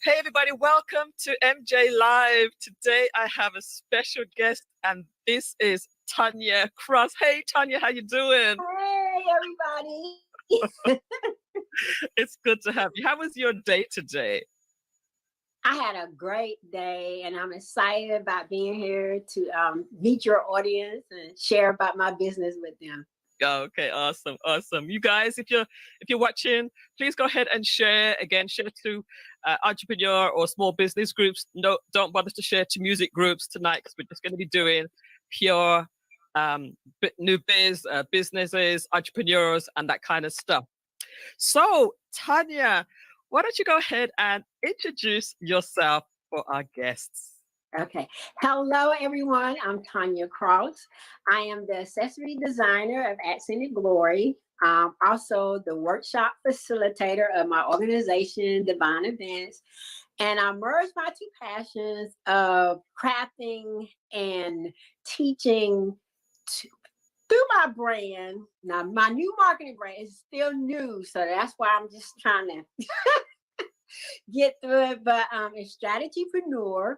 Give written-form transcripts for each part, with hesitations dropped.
Hey everybody, welcome to MJ Live. Today I have a special guest and this is Tonya Cross. Hey Tonya, how you doing? Hey everybody. It's good to have you. How was your day today? I had a great day and I'm excited about being here to meet your audience and share about my business with them. Okay, awesome. You guys, if you're watching, please go ahead and share. Again, share to entrepreneur or small business groups. No, don't bother to share to music groups tonight because we're just going to be doing pure new businesses, entrepreneurs, and that kind of stuff. So, Tonya, why don't you go ahead and introduce yourself for our guests? Okay. Hello, everyone. I'm Tonya Cross. I am the accessory designer of Accented Glory. Also the workshop facilitator of my organization, Divine Events. And I merged my two passions of crafting and teaching through my brand. Now, my new marketing brand is still new, so that's why I'm just trying to get through it. But it's Strategypreneur.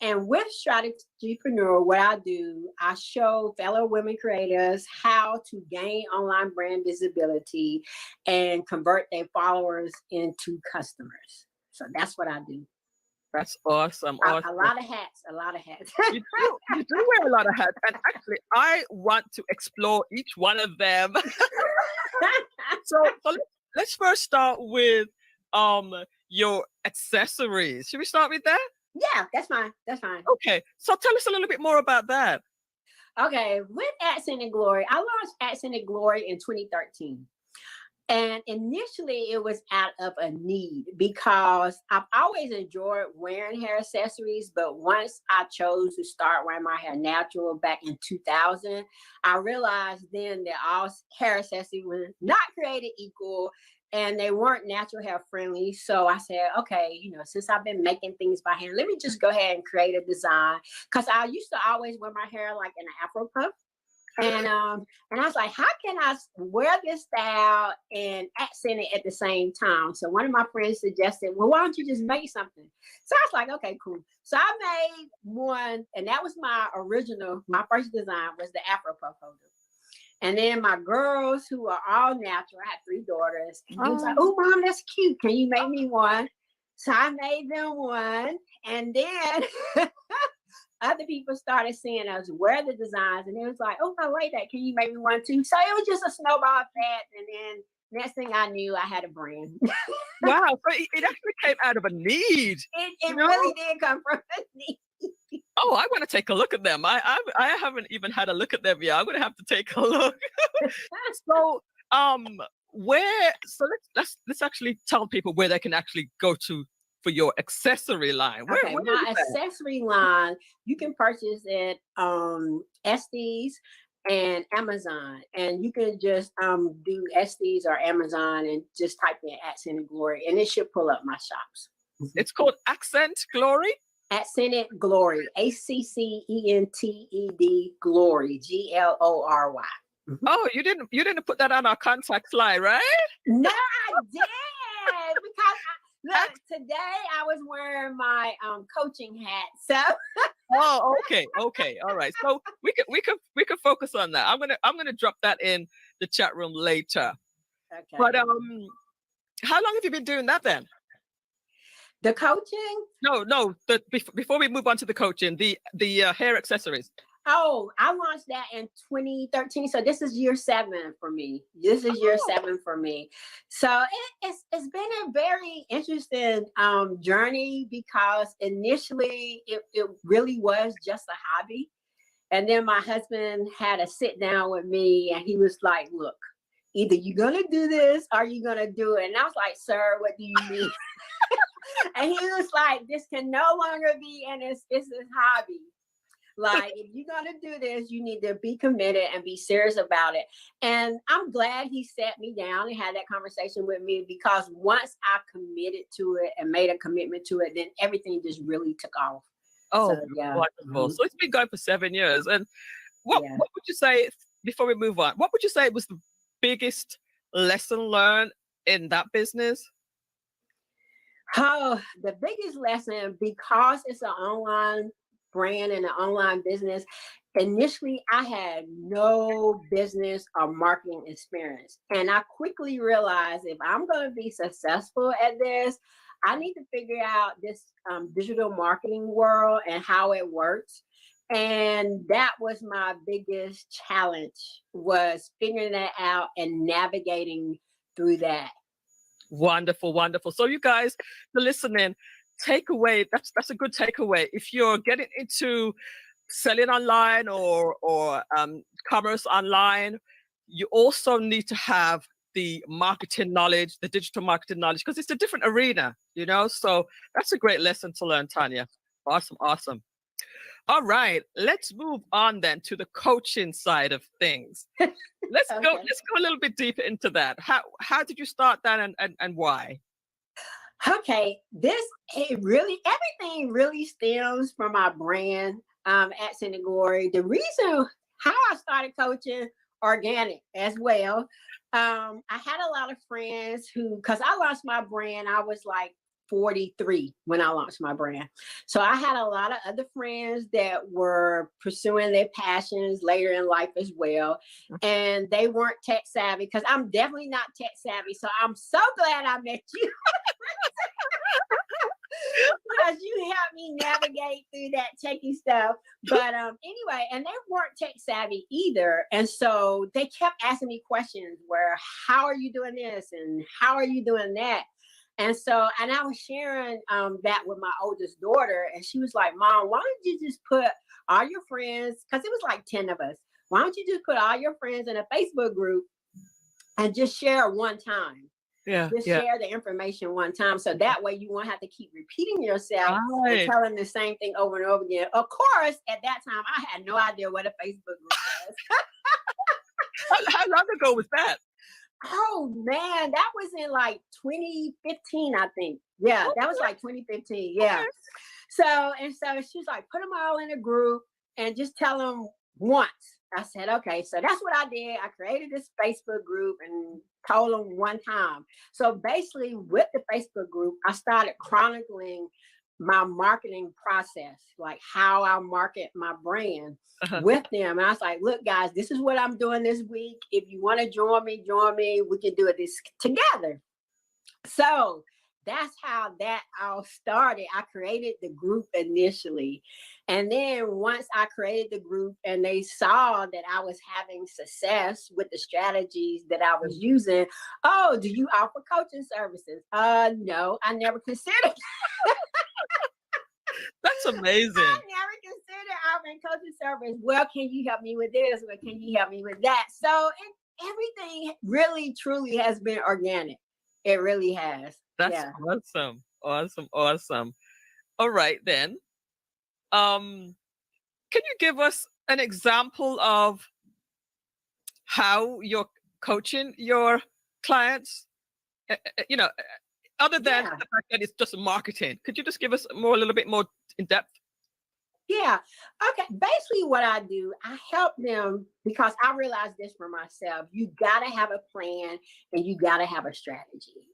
And with Strategypreneur, what I do, I show fellow women creators how to gain online brand visibility and convert their followers into customers. So that's what I do. That's awesome. A lot of hats. You do wear a lot of hats. And actually, I want to explore each one of them. So let's first start with your accessories. Should we start with that? Yeah, that's fine. Okay. So tell us a little bit more about that. Okay. With Accented Glory, I launched Accented Glory in 2013. And initially it was out of a need because I've always enjoyed wearing hair accessories. But once I chose to start wearing my hair natural back in 2000, I realized then that all hair accessories were not created equal and they weren't natural hair friendly. So I said, okay, since I've been making things by hand, let me just go ahead and create a design. Because I used to always wear my hair like in an Afro puff. And I was like, how can I wear this style and accent it at the same time? So one of my friends suggested, well, why don't you just make something? So I was like, okay, cool. So I made one, and that was my first design was the Afro puff holder. And then my girls, who are all natural, I had 3 daughters. And he was like, oh, Mom, that's cute. Can you make me one? So I made them one. And then other people started seeing us wear the designs. And it was like, oh, I like that. Can you make me one too? So it was just a snowball effect. And then next thing I knew, I had a brand. Wow. So it actually came out of a need. It really did come from a need. Oh, I want to take a look at them. I haven't even had a look at them yet. I'm going to have to take a look. So, let's actually tell people where they can actually go to for your accessory line. Where my accessory line, you can purchase it Estes and Amazon, and you can just do Estes or Amazon and just type in Accented Glory, and it should pull up my shops. It's called Accent Glory. Accented Glory, ACCENTED Glory, GLORY. Oh, you didn't put that on our contact slide, right? No, I did because look, today I was wearing my coaching hat. So. Oh, okay, all right. So we could focus on that. I'm gonna drop that in the chat room later. Okay. But how long have you been doing that then? The coaching? No. Before we move on to the coaching, the hair accessories. Oh, I launched that in 2013. So this is year 7 for me. So it's been a very interesting journey because initially it really was just a hobby. And then my husband had a sit down with me and he was like, look, either you're going to do this or you're going to do it. And I was like, sir, what do you mean? And he was like, this can no longer be it's a hobby. Like, if you're going to do this, you need to be committed and be serious about it. And I'm glad he sat me down and had that conversation with me because once I committed to it and made a commitment to it, then everything just really took off. Oh, so, yeah. Wonderful. So it's been going for 7 years. And what would you say, before we move on, what would you say was the biggest lesson learned in that business? Oh, the biggest lesson, because it's an online brand and an online business, initially I had no business or marketing experience. And I quickly realized if I'm going to be successful at this, I need to figure out this digital marketing world and how it works. And that was my biggest challenge, was figuring that out and navigating through that. Wonderful, wonderful. So you guys, the listening, takeaway, that's a good takeaway. If you're getting into selling online or commerce online, you also need to have the marketing knowledge, the digital marketing knowledge, because it's a different arena, you know? So that's a great lesson to learn, Tonya. Awesome, awesome. All right, let's move on then to the coaching side of things. Let's Okay. go, let's go a little bit deeper into that. How did you start that and why? Okay, everything really stems from our brand, at Cindy Glory. The reason how I started coaching, organic as well. I had a lot of friends who, because I launched my brand, I was like 43 when I launched my brand. So I had a lot of other friends that were pursuing their passions later in life as well. And they weren't tech savvy, because I'm definitely not tech savvy. So I'm so glad I met you. Because you helped me navigate through that techie stuff. But anyway, and they weren't tech savvy either. And so they kept asking me questions where, how are you doing this? And how are you doing that? And so, and I was sharing that with my oldest daughter. And she was like, Mom, why don't you just put all your friends, because it was like 10 of us. Why don't you just put all your friends in a Facebook group and just share one time? Just share the information one time, so that way you won't have to keep repeating yourself and telling the same thing over and over again. Of course, at that time, I had no idea what a Facebook group was. How long ago was that? Oh man, that was in like 2015, I think. Yeah, that was like 2015. Yeah. Okay. So she's like, put them all in a group and just tell them once. I said, okay. So that's what I did. I created this Facebook group and told them one time. So basically, with the Facebook group, I started chronicling my marketing process, like how I market my brand with them. And I was like, look, guys, this is what I'm doing this week. If you want to join me, we can do this together. So that's how that all started. I created the group initially. And then once I created the group and they saw that I was having success with the strategies that I was using, oh, do you offer coaching services? No, I never considered. That's amazing. I never considered offering coaching service. Well, can you help me with this? Well, can you help me with that? So everything really, truly has been organic. It really has. That's awesome. Awesome. Awesome. All right, then. Can you give us an example of how you're coaching your clients? You know, other than the fact that it's just marketing, could you just give us a little bit more in depth? Yeah. Okay. Basically, what I do, I help them, because I realized this for myself. You got to have a plan and you got to have a strategy.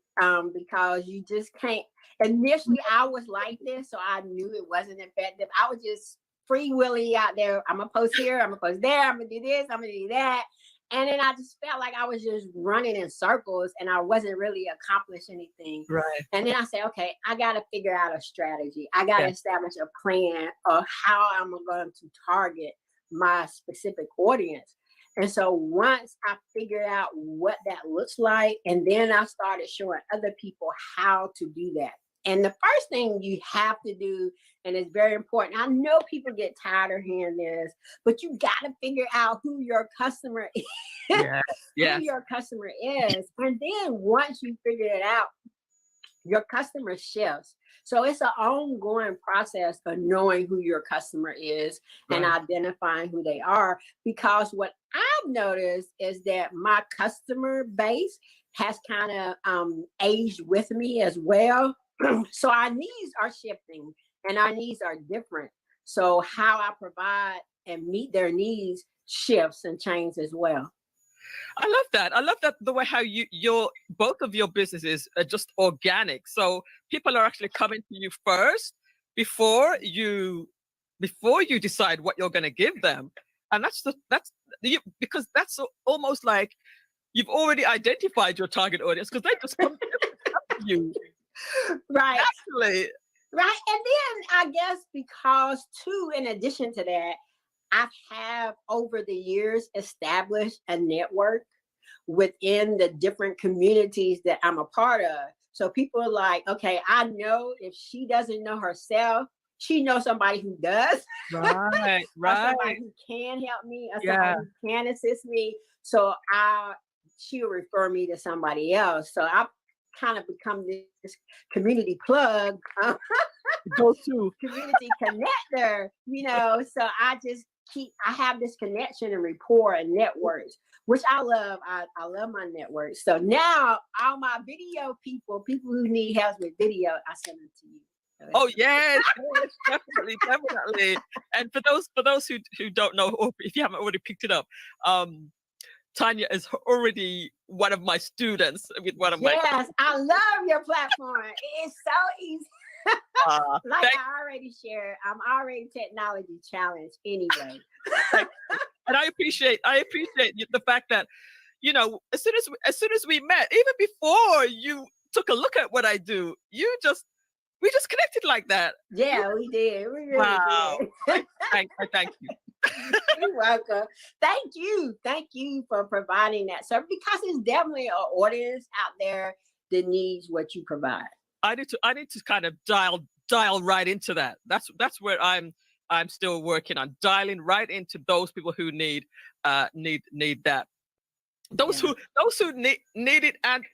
Because you just can't. Initially, I was like this, so I knew it wasn't effective. I was just free willy out there. I'm gonna post here. I'm gonna post there. I'm gonna do this. I'm gonna do that. And then I just felt like I was just running in circles and I wasn't really accomplishing anything. Right. And then I said, okay, I got to figure out a strategy. I got to establish a plan of how I'm going to target my specific audience. And so once I figured out what that looks like, and then I started showing other people how to do that. And the first thing you have to do, and it's very important, I know people get tired of hearing this, but you got to figure out who your customer is. Who your customer is. And then once you figure it out, your customer shifts. So it's an ongoing process of knowing who your customer is and identifying who they are. Because what I've noticed is that my customer base has kind of aged with me as well. So our needs are shifting and our needs are different. So how I provide and meet their needs shifts and changes as well. I love that. I love that the way how your both of your businesses are just organic. So people are actually coming to you first before you decide what you're going to give them. And because that's almost like you've already identified your target audience because they just come to you. Right. Naturally. Right. And then I guess because too, in addition to that, I have over the years established a network within the different communities that I'm a part of. So people are like, okay, I know if she doesn't know herself, she knows somebody who does. Right, Or somebody right. who can help me, or Yeah. somebody who can assist me. So she'll refer me to somebody else. So I've kind of become this community plug, Go to. community connector, so I have this connection and rapport and networks, which I love. I love my network. So now all my video people who need help with video, I send them to you. Oh yes, yes, definitely. And for those who don't know, or if you haven't already picked it up, Tonya is already one of my students with one of my. Yes, I love your platform. It is so easy. Like I already shared, I'm already technology challenged anyway. And I appreciate the fact that, as soon as we met, even before you took a look at what I do, we just connected like that. Yeah, we did. We really Wow. did. I thank you. You're welcome. Thank you. Thank you for providing that. So because there's definitely an audience out there that needs what you provide. I need to kind of dial right into that. That's where I'm still working on dialing right into those people who need that. Those who need it and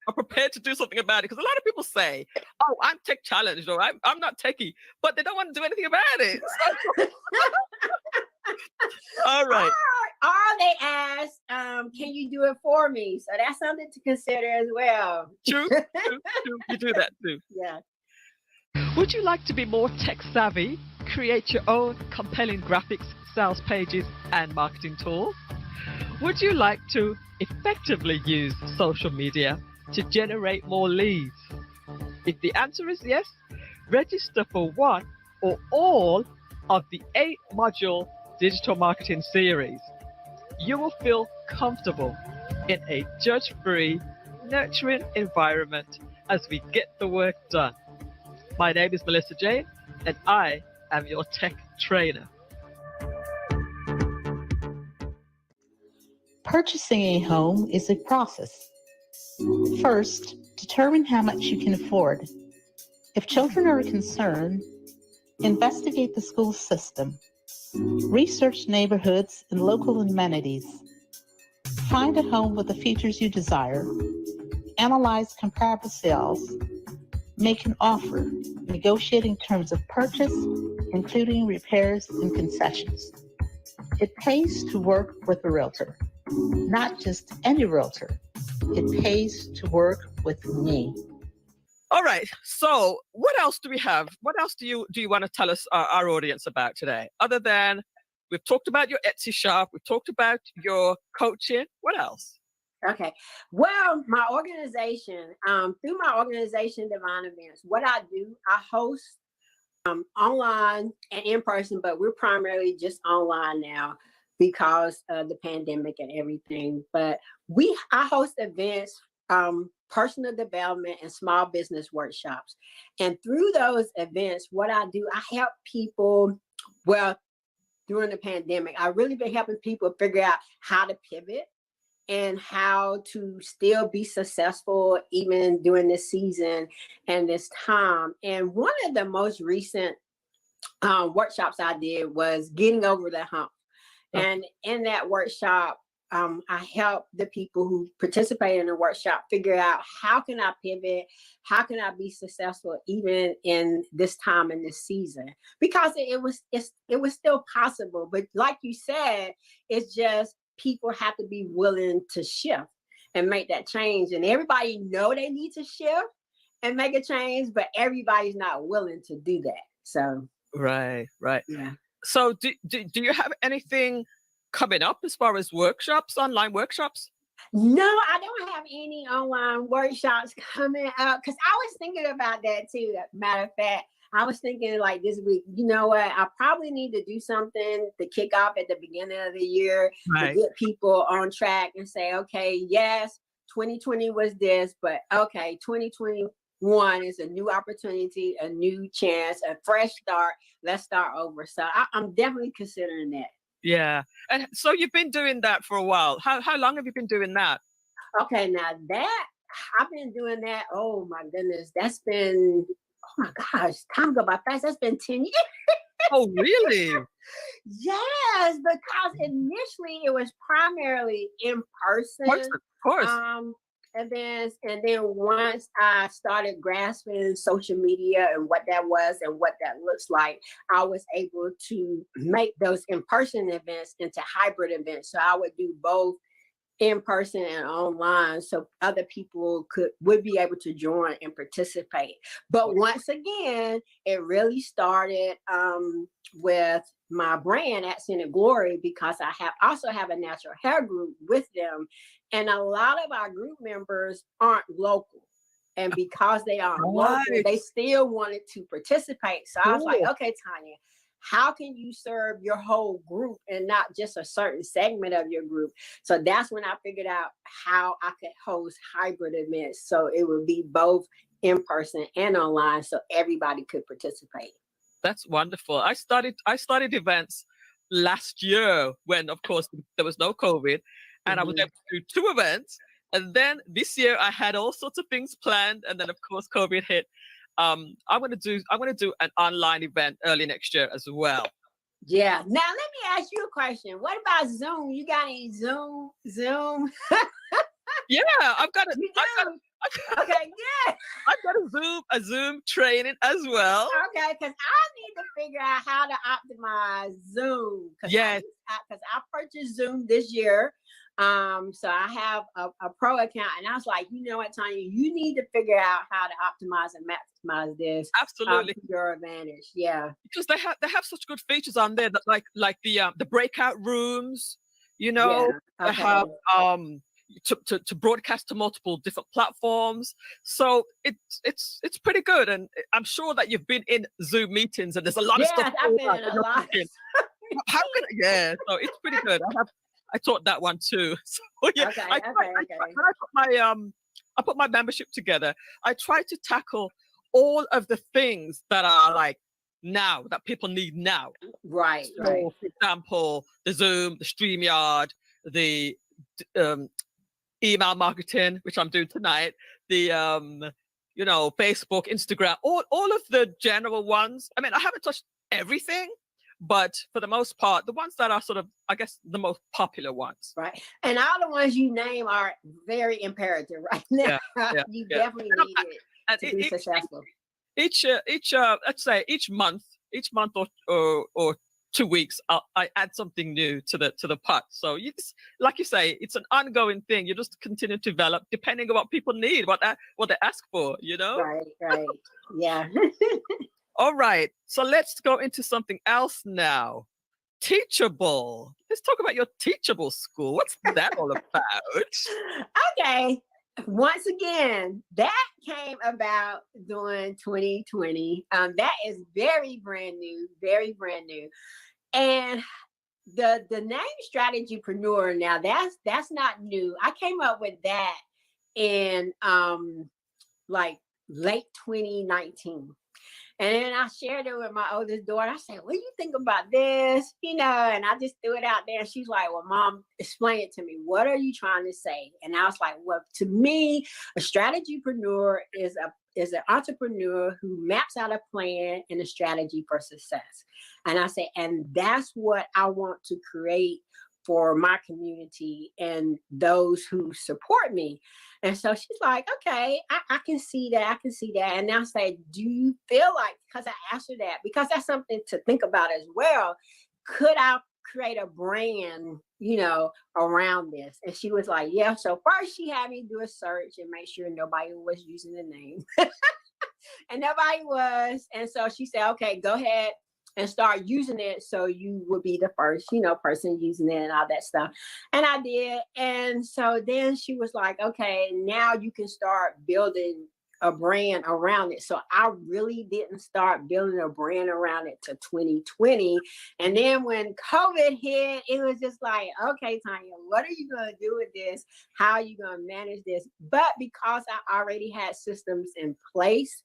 are prepared to do something about it. Because a lot of people say, "Oh, I'm tech challenged," or "I'm not techie," but they don't want to do anything about it. All right. Or they ask, can you do it for me? So that's something to consider as well. True. You do that too. Yeah. Would you like to be more tech savvy, create your own compelling graphics, sales pages, and marketing tools? Would you like to effectively use social media to generate more leads? If the answer is yes, register for one or all of the 8-module digital marketing series. You will feel comfortable in a judge-free, nurturing environment as we get the work done. My name is Melissa Jane, and I am your tech trainer. Purchasing a home is a process. First, determine how much you can afford. If children are a concern, investigate the school system. Research neighborhoods and local amenities. Find a home with the features you desire. Analyze comparable sales. Make an offer. Negotiating terms of purchase, including repairs and concessions. It pays to work with a realtor. Not just any realtor. It pays to work with me. All right. So what else do we have? What else do you want to tell us, our audience, about today? Other than we've talked about your Etsy shop, we've talked about your coaching. What else? Okay. Well, my organization, through my organization, Divine Events, what I do, I host online and in person, but we're primarily just online now because of the pandemic and everything. But I host events, personal development and small business workshops. And through those events, what I do, I help people, during the pandemic, I've really been helping people figure out how to pivot and how to still be successful even during this season and this time. And one of the most recent workshops I did was getting over the hump. And in that workshop, I help the people who participate in the workshop figure out how can I pivot, how can I be successful even in this time in this season, because it was still possible. But like you said, it's just people have to be willing to shift and make that change. And everybody know they need to shift and make a change, but everybody's not willing to do that. So Right. yeah. So do you have anything coming up as far as workshops, online workshops? No, I don't have any online workshops coming up because I was thinking about that too. Matter of fact, I was thinking like this week, you know what? I probably need to do something to kick off at the beginning of the year to get people on track and say, okay, yes, 2020 was this, but okay, 2021 is a new opportunity, a new chance, a fresh start. Let's start over. So I'm definitely considering that. Yeah. And so you've been doing that for a while. How long have you been doing that? Okay, now that I've been doing that. Oh my goodness, that's been, oh my gosh, time go by fast. That's been 10 years. Oh, really? Yes, because initially it was primarily in person. Of course. And then once I started grasping social media and what that was and what that looks like, I was able to make those in-person events into hybrid events. So I would do both in person and online, so other people would be able to join and participate. But once again, it really started with my brand Accent and Glory, because I also have a natural hair group with them, and a lot of our group members aren't local. And because they aren't local, they still wanted to participate. So I was like, okay, Tonya, how can you serve your whole group and not just a certain segment of your group? So that's when I figured out how I could host hybrid events. So it would be both in person and online, so everybody could participate. That's wonderful. I started events last year when, of course, there was no COVID, and I was able to do 2 events. And then this year I had all sorts of things planned, and then of course COVID hit. I'm gonna do an online event early next year as well. Yeah. Now let me ask you a question. What about Zoom? You got any Zoom? Yeah, I've got it. Okay, yeah. I've got a Zoom training as well. Okay, because I need to figure out how to optimize Zoom. Yes. Because I purchased Zoom this year. So I have a pro account, and I was like, you know what, Tonya, you need to figure out how to optimize and maximize this. Absolutely. To your advantage. Yeah. Because they have such good features on there that like the breakout rooms, you know, Yeah. Okay. they have to broadcast to multiple different platforms. So it's pretty good. And I'm sure that you've been in Zoom meetings and there's a lot of stuff. I've been in a lot. So it's pretty good. I taught that one too. So yeah, Okay, I put my membership together. I try to tackle all of the things that are like now that people need now. Right. So, for example, the Zoom, the StreamYard, the email marketing, which I'm doing tonight, the Facebook, Instagram, all of the general ones. I mean, I haven't touched everything, but for the most part, the ones that are sort of, I guess, the most popular ones. Right. And all the ones you name are very imperative right now. You definitely need it to be successful. Let's say each month or 2 weeks, I add something new to the pot. So like you say, it's an ongoing thing. You just continue to develop depending on what people need, what they ask for, you know? Right. Yeah. All right. So let's go into something else now. Teachable. Let's talk about your Teachable school. What's that all about? Okay. Once again, that came about during 2020. That is very brand new. And the name Strategypreneur, now that's not new. I came up with that in like late 2019. And then I shared it with my oldest daughter. I said, what do you think about this? And I just threw it out there. And she's like, well, Mom, explain it to me. What are you trying to say? And I was like, well, to me, a strategypreneur is an entrepreneur who maps out a plan and a strategy for success. And I said, and that's what I want to create for my community and those who support me. And so she's like, okay, I can see that. And I say, do you feel like, because I asked her that, because that's something to think about as well, could I create a brand, around this? And she was like, yeah. So first she had me do a search and make sure nobody was using the name. And nobody was. And so she said, okay, go ahead and start using it so you would be the first, person using it and all that stuff. And I did. And so then she was like, okay, now you can start building a brand around it. So I really didn't start building a brand around it to 2020. And then when COVID hit, it was just like, okay, Tonya, what are you going to do with this? How are you going to manage this? But because I already had systems in place,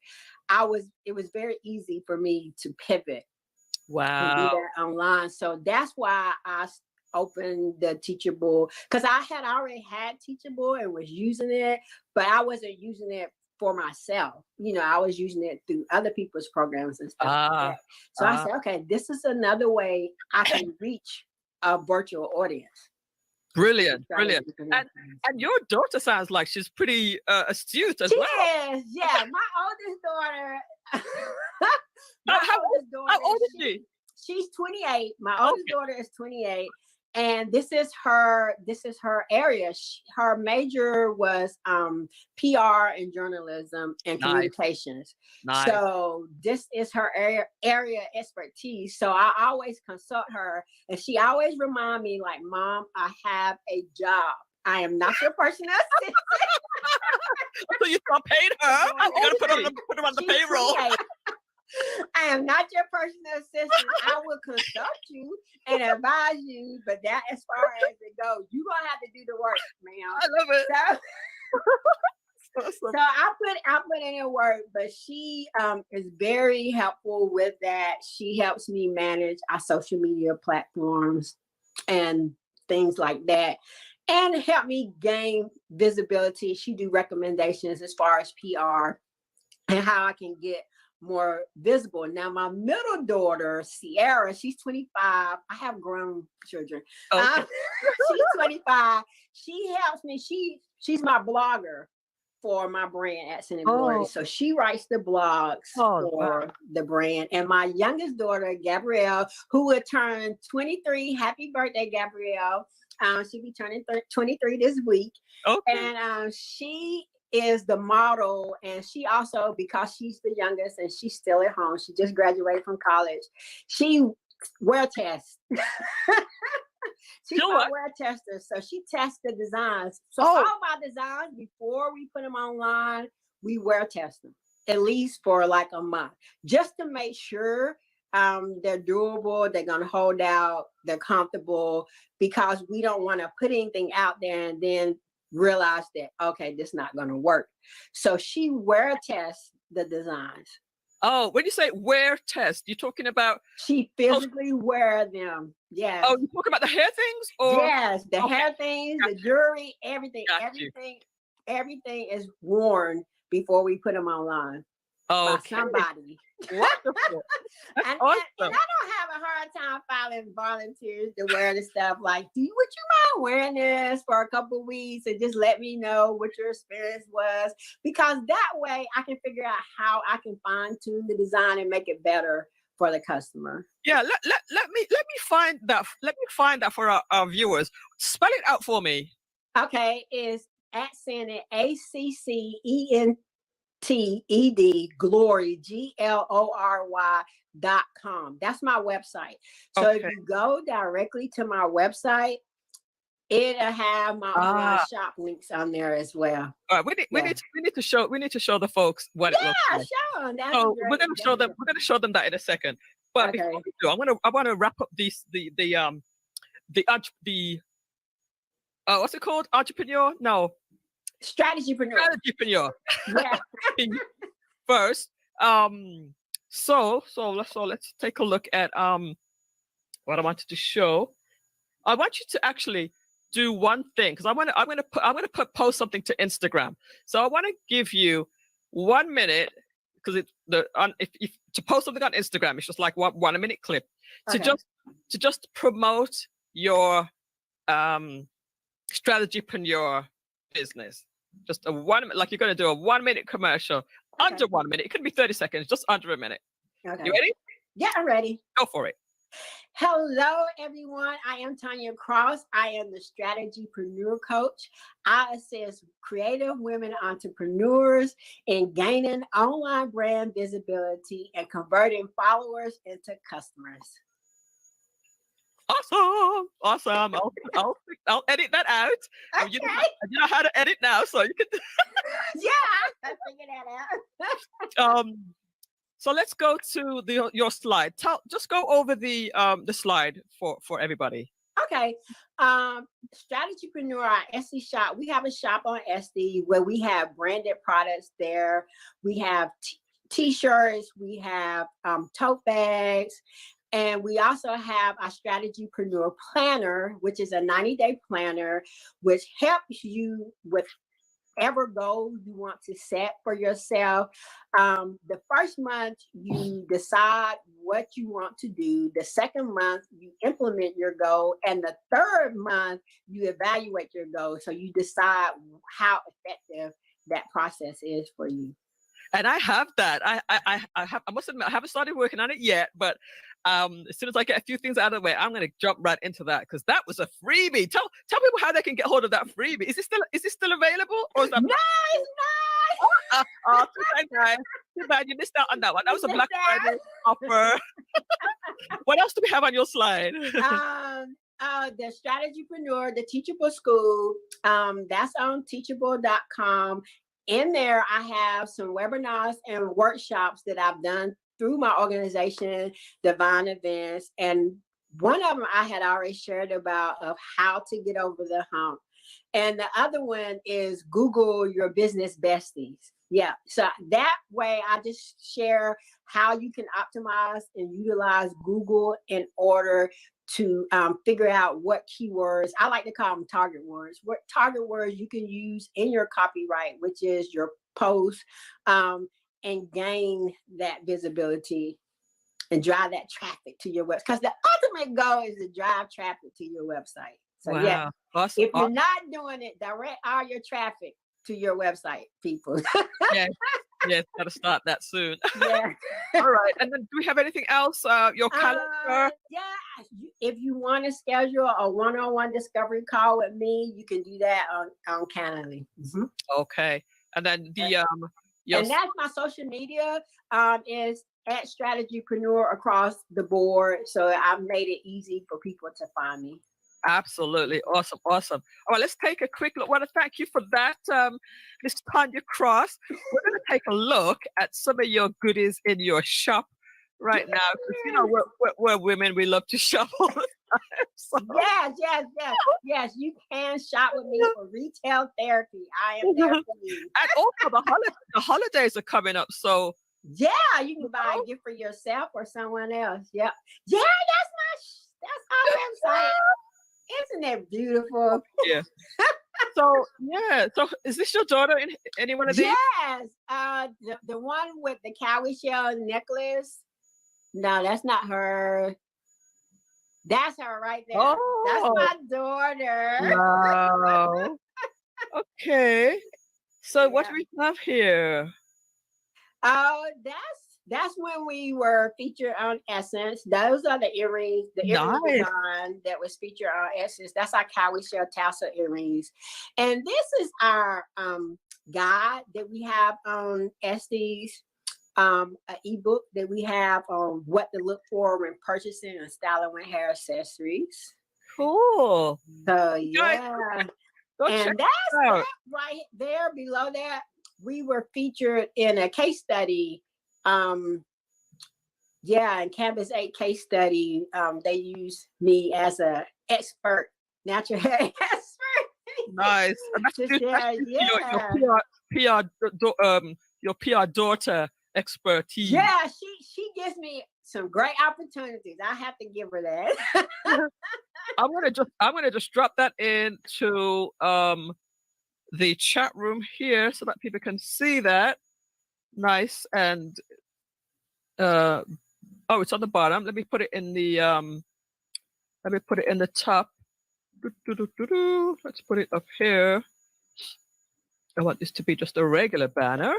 it was very easy for me to pivot. Wow. And do that online. So that's why I opened the Teachable, because I had already had Teachable and was using it, but I wasn't using it for myself. I was using it through other people's programs and stuff like that. So I said, okay, this is another way I can reach a virtual audience. Brilliant. And your daughter sounds like she's pretty astute as well. She is, yeah. My oldest daughter. How old is she? She's 28. My oldest daughter is 28. And this is her area. Her major was PR and journalism and communications. Nice. So this is her area expertise. So I always consult her, and she always remind me, like, Mom, I have a job. I am not your personal assistant. So you start paying her? You gotta put her on the payroll. 28. I am not your personal assistant. I will consult you and advise you, but that as far as it goes, you're gonna have to do the work, ma'am. I love it. So I put in the work, but she is very helpful with that. She helps me manage our social media platforms and things like that, and help me gain visibility. She do recommendations as far as PR and how I can get more visible. Now, my middle daughter, Sierra, she's 25. I have grown children. Okay. She's 25. She helps me. She's my blogger for my brand, Accent and Glory. So she writes the blogs for the brand. And my youngest daughter, Gabrielle, who will turn 23. Happy birthday, Gabrielle. She'll be turning 23 this week. Okay. And she is the model, and she also, because she's the youngest and she's still at home, she just graduated from college, she wear tests. She's a wear tester, so she tests the designs. So all my designs, before we put them online, we wear test them at least for like a month, just to make sure they're durable, they're gonna hold out, they're comfortable, because we don't want to put anything out there and then realize that, okay, this is not going to work. So she wear tests the designs. Oh, when you say wear test, you're talking about? She physically wear them. Yes. Oh, you're talking about the hair things? Or? Yes, the hair things, the jewelry, everything. Everything is worn before we put them online by somebody. Wonderful. And I don't have a hard time finding volunteers to wear the stuff. Like, would you mind wearing this for a couple of weeks and just let me know what your experience was? Because that way I can figure out how I can fine tune the design and make it better for the customer. Yeah, let me find that. Let me find that for our viewers. Spell it out for me. Okay, it's Accented, ACCENTED, Glory, GLORY.com. That's my website. So if you go directly to my website, it'll have my online shop links on there as well. All right, we need to show the folks what it looks like. Show them. So we're gonna show them. We're gonna show them that in a second. But before we do, I want to wrap up the what's it called? Entrepreneur? No. Strategypreneur. Strategypreneur. Yeah. First, so let's take a look at what I wanted to show. I want you to actually do one thing, because I'm gonna post something to Instagram. So I want to give you 1 minute, because if to post something on Instagram, it's just like 1 minute clip to just promote your Strategypreneur business. Just a 1 minute, like you're going to do a 1 minute commercial, under 1 minute. It could be 30 seconds, just under a minute. Okay. You ready? Yeah, I'm ready. Go for it. Hello, everyone. I am Tonya Cross. I am the Strategypreneur Coach. I assist creative women entrepreneurs in gaining online brand visibility and converting followers into customers. Awesome. I'll edit that out. Okay. You know how to edit now, so you can. Yeah, I figured that out. So let's go to your slide. Just go over the slide for everybody. Okay. Strategypreneur, our Etsy shop. We have a shop on Etsy where we have branded products there. We have t-shirts, we have tote bags, and we also have our Strategypreneur planner, which is a 90-day planner, which helps you with whatever goal you want to set for yourself. The first month, you decide what you want to do. The second month, you implement your goal. And the third month, you evaluate your goal. So you decide how effective that process is for you. And I have that. I must admit, I haven't started working on it yet, but as soon as I get a few things out of the way, I'm going to jump right into that because that was a freebie. Tell people how they can get hold of that freebie. Is it still available, or is that? No, it's not. Oh, too bad you missed out on that one. That was a Black Friday offer. What else do we have on your slide? The Strategypreneur, the Teachable School. That's on teachable.com. In there, I have some webinars and workshops that I've done through my organization, Divine Events. And one of them I had already shared about of how to get over the hump. And the other one is Google your business besties. Yeah. So that way I just share how you can optimize and utilize Google in order to figure out what keywords, I like to call them target words, what target words you can use in your copyright, which is your post, and gain that visibility and drive that traffic to your website. Because the ultimate goal is to drive traffic to your website. So wow. Yeah, awesome. If you're not doing it, direct all your traffic to your website, people. Yes, got to start that soon. Yeah. All right. And then do we have anything else? Your calendar? Yeah. If you want to schedule a one-on-one discovery call with me, you can do that on Calendly. Mm-hmm. Okay. And then and that's my social media is at Strategypreneur across the board. So I've made it easy for people to find me. Absolutely. Awesome. All right, let's take a quick look. I want to thank you for that, Miss Tonya Cross. We're going to take a look at some of your goodies in your shop right now. Because, we're women, we love to shop all the time. So. Yes. You can shop with me for retail therapy. I am there for you. And also the holidays are coming up. So yeah, you can buy a gift for yourself or someone else. Yeah, that's our website. Isn't that beautiful? Yeah. So is this your daughter in any one of these? Yes. The one with the cowrie shell necklace. No, that's not her. That's her right there. Oh. That's my daughter. Wow. Okay. So what do we have here? Oh, that's when we were featured on Essence. Those are the earrings, earring design that was featured on Essence. That's our cowrie shell tassel earrings. And this is our guide that we have on Estes, an ebook that we have on what to look for when purchasing and styling with hair accessories. Cool. So yeah. And that's that right there below that. We were featured in a case study. In Canvas 8 case study, they used me as an expert, natural hair expert. Nice. Your PR daughter expertise. Yeah, she gives me some great opportunities. I have to give her that. I'm gonna just drop that into the chat room here so that people can see that. Nice. And it's on the bottom. Let me put it in the top. Let's put it up here. I want this to be just a regular banner.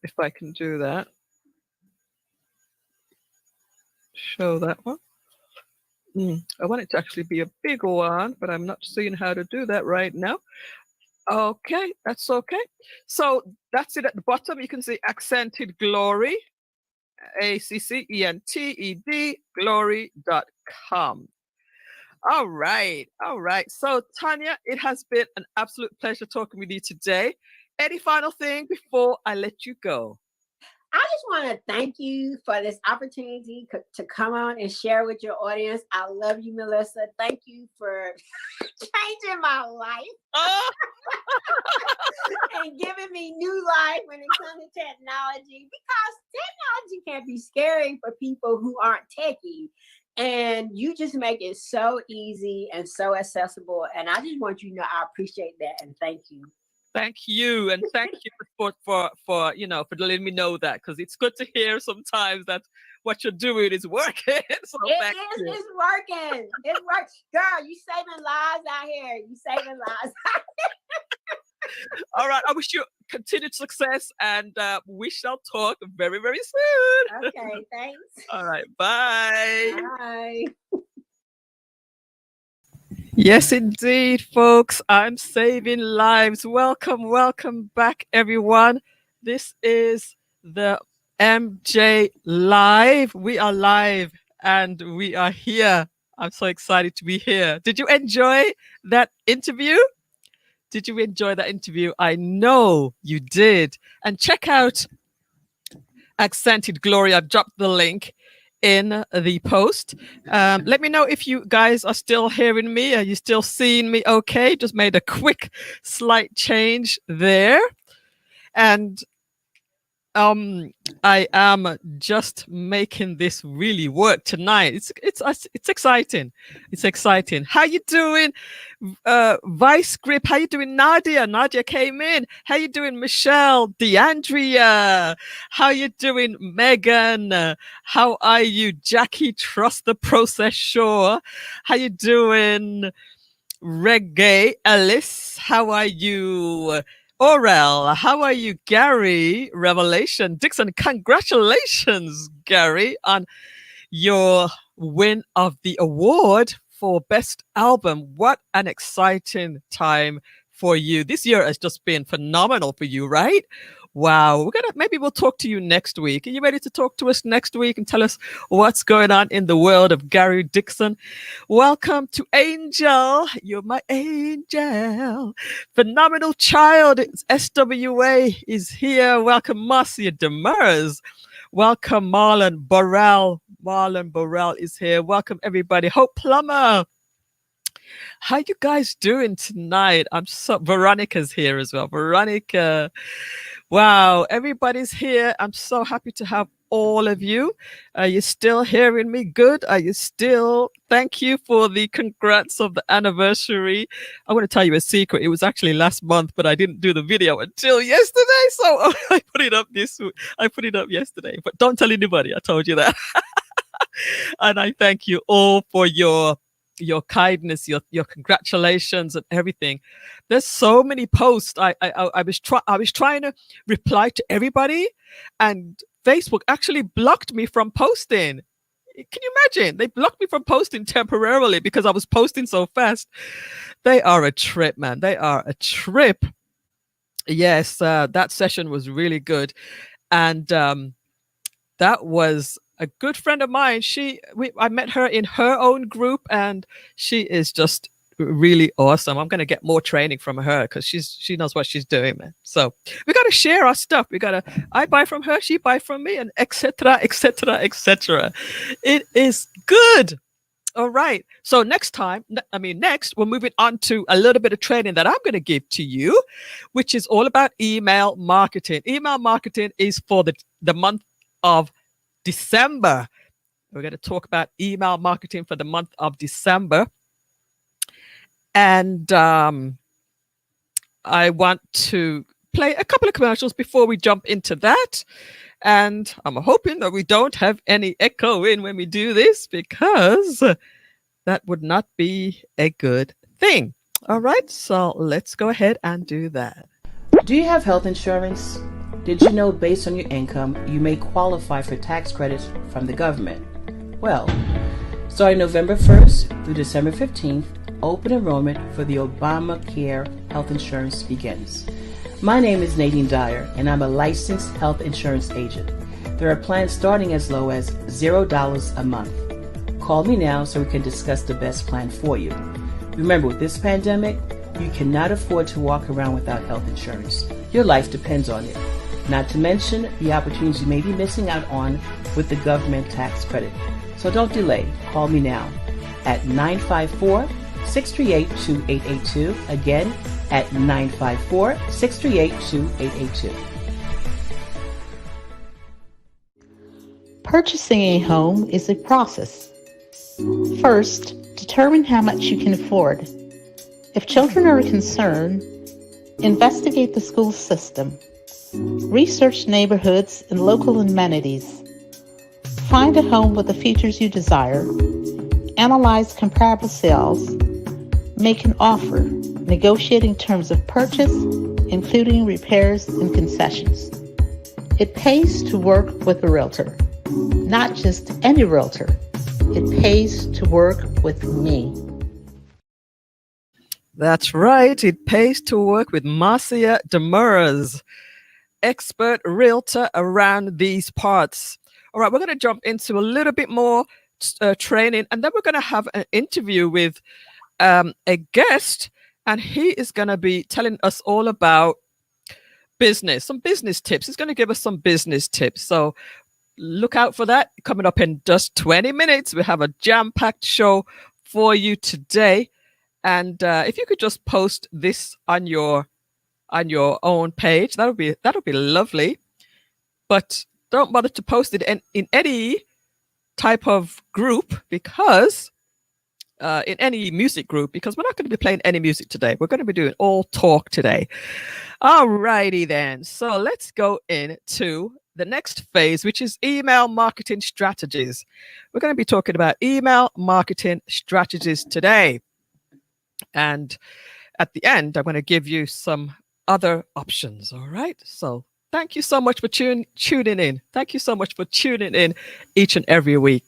If I can do that. show that one. I want it to actually be a big one, but I'm not seeing how to do that right now. Okay, that's okay. So that's it at the bottom. You can see Accented Glory, ACCENTED glory.com. All right. All right. So, Tonya, it has been an absolute pleasure talking with you today. Any final thing before I let you go? I just want to thank you for this opportunity to come on and share with your audience. I love you, Melissa. Thank you for changing my life and giving me new life when it comes to technology, because technology can be scary for people who aren't techie. And you just make it so easy and so accessible. And I just want you to know I appreciate that and thank you. Thank you, and thank you for letting me know that, because it's good to hear sometimes that what you're doing is working. So thank you. It's working. It's working. Girl, you saving lives out here. You saving lives. All right. I wish you continued success, and we shall talk very, very soon. Okay, thanks. All right. Bye. Bye. Yes, indeed, folks. I'm saving lives. Welcome, welcome back, everyone. This is the MJ Live. We are live and we are here. I'm so excited to be here. Did you enjoy that interview? Did you enjoy that interview? I know you did. And check out Accented Glory. I've dropped the link in the post. Let me know if you guys are still hearing me. Are you still seeing me okay? Just made a quick slight change there. And I am just making this really work tonight. It's exciting. It's exciting. How you doing, Vice Grip? How you doing, Nadia? Nadia came in. How you doing, Michelle, DeAndrea? How you doing, Megan? How are you, Jackie? Trust the process, sure. How you doing, Reggae Ellis? How are you? Orel, how are you, Gary? Revelation Dixon, congratulations, Gary, on your win of the award for Best Album. What an exciting time for you. This year has just been phenomenal for you, right? Wow. Maybe we'll talk to you next week. Are you ready to talk to us next week and tell us what's going on in the world of Gary Dixon? Welcome to Angel. You're my angel. Phenomenal Child. SWA is here. Welcome, Marcia Demers. Welcome, Marlon Burrell. Marlon Burrell is here. Welcome, everybody. Hope Plummer. How you guys doing tonight? Veronica's here as well. Veronica. Wow, everybody's here. I'm so happy to have all of you. Are you still hearing me good? Are you still? Thank you for the congrats of the anniversary. I want to tell you a secret. It was actually last month, but I didn't do the video until yesterday. So I put it up I put it up yesterday, but don't tell anybody. I told you that. And I thank you all for your kindness, your congratulations and everything. There's so many posts. I was trying to reply to everybody, and Facebook actually blocked me from posting. Can you imagine? They blocked me from posting temporarily because I was posting so fast. They are a trip, man. They are a trip. Yes, that session was really good. And that was a good friend of mine. I met her in her own group, and she is just really awesome. I'm going to get more training from her because she knows what she's doing, man. So we got to share our stuff. I buy from her, she buy from me, and etc., etc., etc. It is good. All right. So next, we're moving on to a little bit of training that I'm going to give to you, which is all about email marketing. Email marketing is for the month of December. We're going to talk about email marketing for the month of December. And I want to play a couple of commercials before we jump into that. And I'm hoping that we don't have any echo in when we do this, because that would not be a good thing. All right, so let's go ahead and do that. Do you have health insurance? Did you know based on your income, you may qualify for tax credits from the government? Well, starting November 1st through December 15th, open enrollment for the Obamacare health insurance begins. My name is Nadine Dyer, and I'm a licensed health insurance agent. There are plans starting as low as $0 a month. Call me now so we can discuss the best plan for you. Remember, with this pandemic, you cannot afford to walk around without health insurance. Your life depends on it. Not to mention the opportunities you may be missing out on with the government tax credit. So don't delay. Call me now at 954-638-2882. Again, at 954-638-2882. Purchasing a home is a process. First, determine how much you can afford. If children are a concern, investigate the school system. Research neighborhoods and local amenities. Find a home with the features you desire. Analyze comparable sales. Make an offer, negotiating terms of purchase, including repairs and concessions. It pays to work with a realtor. Not just any realtor. It pays to work with me. That's right. It pays to work with Marcia Demers, expert realtor around these parts. All right, we're going to jump into a little bit more training, and then we're going to have an interview with a guest, and he is going to be telling us all about business, some business tips. He's going to give us some business tips. So look out for that. Coming up in just 20 minutes, we have a jam-packed show for you today. And if you could just post this on your own page, that'll be lovely. But don't bother to post it in any type of group, because in any music group, because we're not going to be playing any music today. We're going to be doing all talk today. All righty then. So let's go into the next phase, which is email marketing strategies. We're going to be talking about email marketing strategies today. And at the end, I'm going to give you some other options. All right. So thank you so much for tuning in. Thank you so much for tuning in each and every week.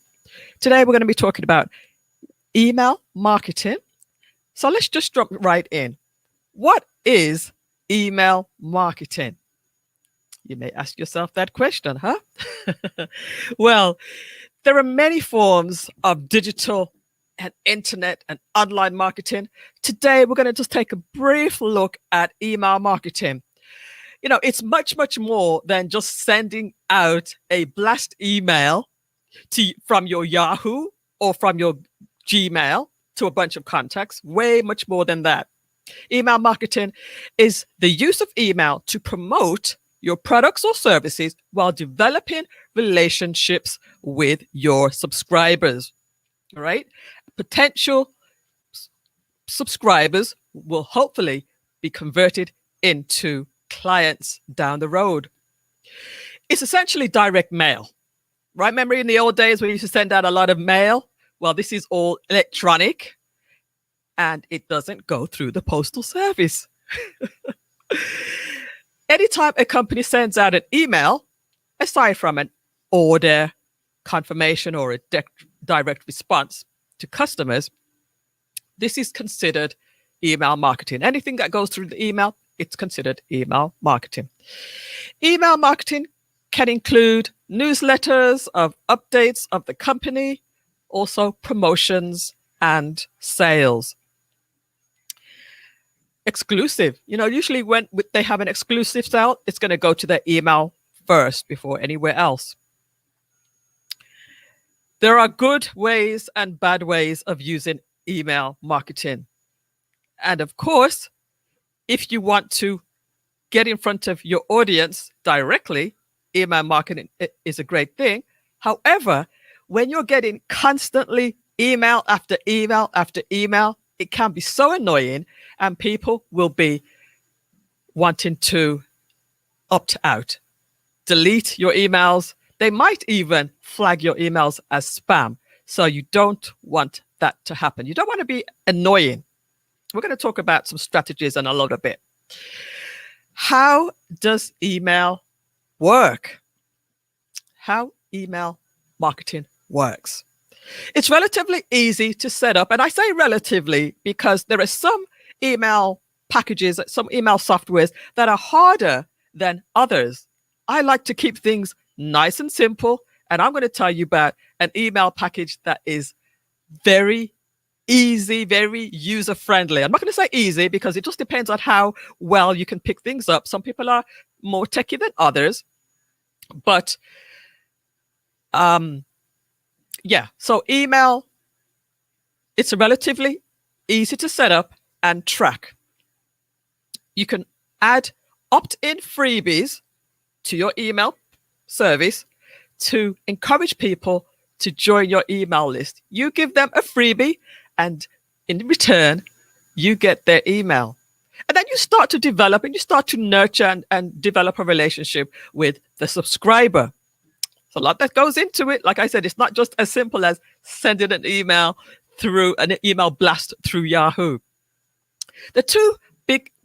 Today, we're going to be talking about email marketing. So let's just jump right in. What is email marketing? You may ask yourself that question, huh? Well, there are many forms of digital and internet and online marketing. Today, we're going to just take a brief look at email marketing. You know, it's much, much more than just sending out a blast email from your Yahoo or from your Gmail to a bunch of contacts. Way much more than that. Email marketing is the use of email to promote your products or services while developing relationships with your subscribers. All right. Potential subscribers will hopefully be converted into clients down the road. It's essentially direct mail, right? Remember in the old days we used to send out a lot of mail? Well, this is all electronic, and it doesn't go through the postal service. Anytime a company sends out an email, aside from an order confirmation or a direct response to customers, this is considered email marketing. Anything that goes through the email, it's considered email marketing. Email marketing can include newsletters of updates of the company, also promotions and sales. Exclusive. You know, usually when they have an exclusive sale, it's going to go to their email first before anywhere else. There are good ways and bad ways of using email marketing. And of course, if you want to get in front of your audience directly, email marketing is a great thing. However, when you're getting constantly email after email after email, it can be so annoying, and people will be wanting to opt out, delete your emails. They might even flag your emails as spam. So you don't want that to happen. You don't want to be annoying. We're going to talk about some strategies in a little bit. How does email work? How email marketing works. It's relatively easy to set up. And I say relatively because there are some email packages, some email softwares that are harder than others. I like to keep things nice and simple. And I'm going to tell you about an email package that is very easy, very user-friendly. I'm not going to say easy because it just depends on how well you can pick things up. Some people are more techy than others. But yeah, so email, it's relatively easy to set up and track. You can add opt-in freebies to your email service to encourage people to join your email list. You give them a freebie, and in return, you get their email. And then you start to develop and you start to nurture and develop a relationship with the subscriber. So a lot that goes into it. Like I said, it's not just as simple as sending an email through an email blast through Yahoo. The two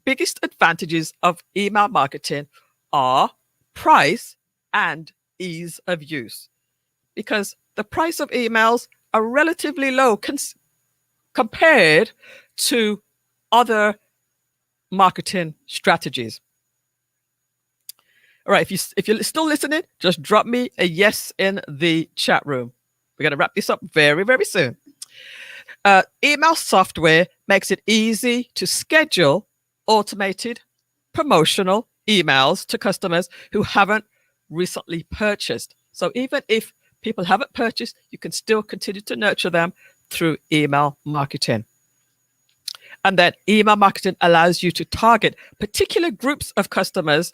biggest advantages of email marketing are price and ease of use, because the price of emails are relatively low compared to other marketing strategies. All right, if you're still listening, just drop me a yes in the chat room. We're going to wrap this up very, very soon. Email software makes it easy to schedule automated promotional emails to customers who haven't recently purchased. So even if people haven't purchased, you can still continue to nurture them through email marketing. And then email marketing allows you to target particular groups of customers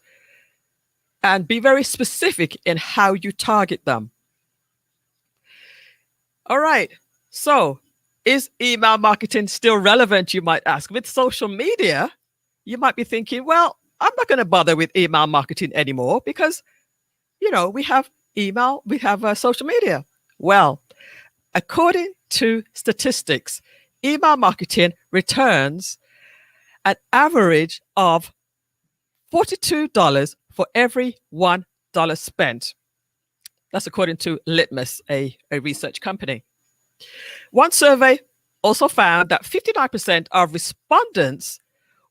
and be very specific in how you target them. All right, so is email marketing still relevant, you might ask? With social media, you might be thinking, well, I'm not going to bother with email marketing anymore because, you know, we have email, we have social media. Well, according to statistics, email marketing returns an average of $42 for every $1 spent. That's according to Litmus, a research company. One survey also found that 59% of respondents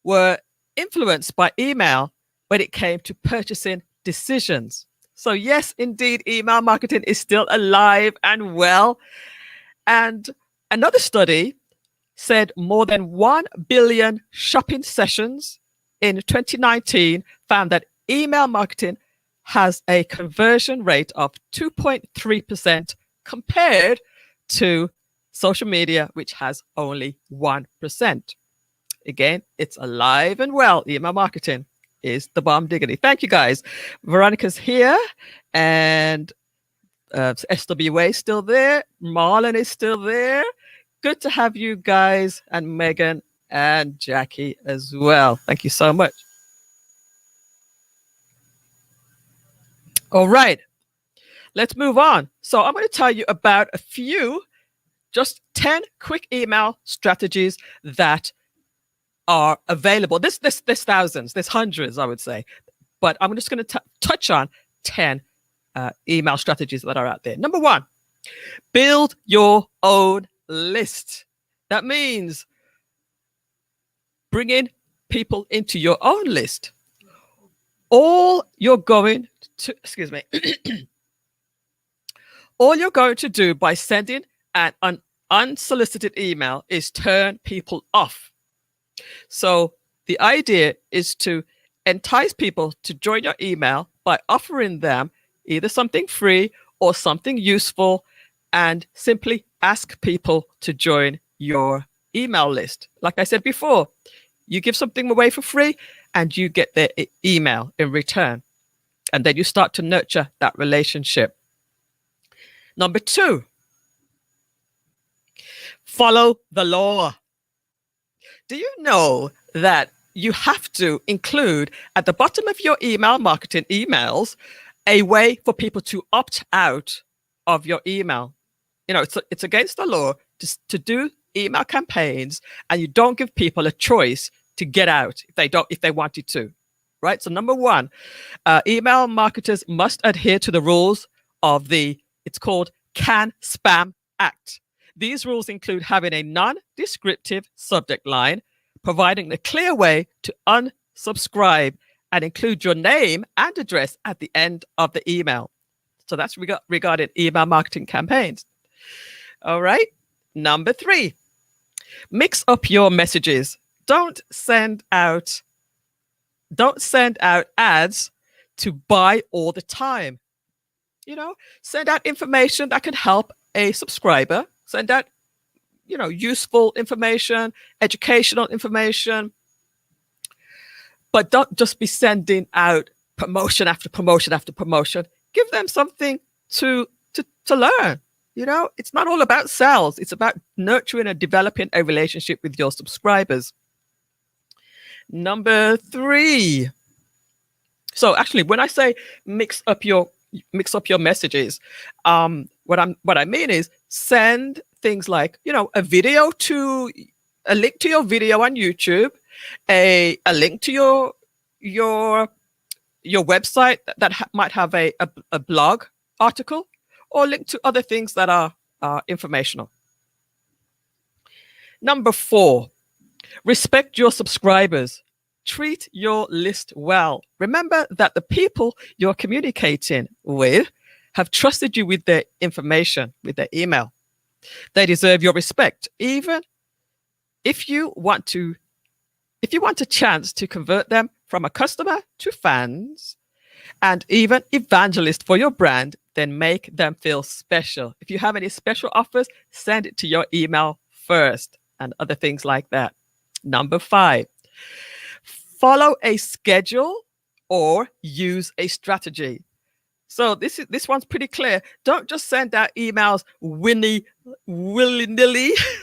were influenced by email when it came to purchasing decisions. So yes, indeed, email marketing is still alive and well. And another study said more than 1 billion shopping sessions in 2019 found that email marketing has a conversion rate of 2.3% compared to social media, which has only 1%. Again, it's alive and well. Email marketing is the bomb diggity. Thank you, guys. Veronica's here, and SWA is still there. Marlon is still there. Good to have you guys, and Megan and Jackie as well. Thank you so much. All right, let's move on. So I'm going to tell you about a few, just 10 quick email strategies that are available. There's thousands, there's hundreds, I would say. But I'm just going to touch on 10 email strategies that are out there. Number one, build your own list. That means bringing people into your own list. All you're going to, all you're going to do by sending an unsolicited email is turn people off. So the idea is to entice people to join your email by offering them either something free or something useful, and simply ask people to join your email list. Like I said before, you give something away for free and you get their email in return. And then you start to nurture that relationship. Number two, follow the law. Do you know that you have to include at the bottom of your email marketing emails a way for people to opt out of your email? You know, it's against the law to do email campaigns and you don't give people a choice to get out if they wanted to, right? So number one, email marketers must adhere to the rules of it's called CAN spam act. These rules include having a non-descriptive subject line, providing a clear way to unsubscribe, and include your name and address at the end of the email. So that's regarding email marketing campaigns. All right. Number 3, mix up your messages. Don't send out ads to buy all the time. Send out information that can help a subscriber. Send out, useful information, educational information. But don't just be sending out promotion after promotion after promotion. Give them something to learn. It's not all about sales. It's about nurturing and developing a relationship with your subscribers. Number 3. So actually, when I say mix up your messages, what I mean is send things like, a link to your video on YouTube, a link to your website that might have a blog article, or link to other things that are informational. Number 4, respect your subscribers. Treat your list well. Remember that the people you're communicating with have trusted you with their information, with their email. They deserve your respect, even if you want a chance to convert them from a customer to fans and even evangelist for your brand, then make them feel special. If you have any special offers, send it to your email first, and other things like that. Number 5, follow a schedule or use a strategy. So this one's pretty clear. Don't just send out emails willy-nilly.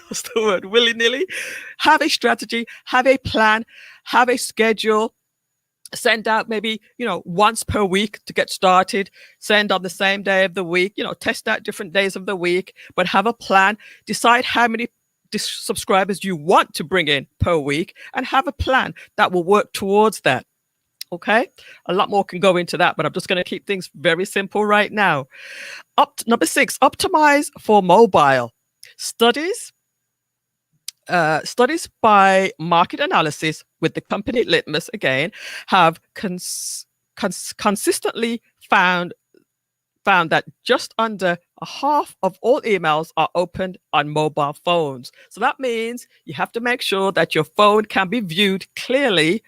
What's the word? Willy-nilly. Have a strategy, have a plan, have a schedule. Send out maybe, once per week to get started. Send on the same day of the week. Test out different days of the week, but have a plan. Decide how many subscribers you want to bring in per week and have a plan that will work towards that. Okay, a lot more can go into that, but I'm just going to keep things very simple right now. Number 6, optimize for mobile. Studies by market analysis with the company Litmus, again, have consistently found that just under a half of all emails are opened on mobile phones. So that means you have to make sure that your phone can be viewed clearly,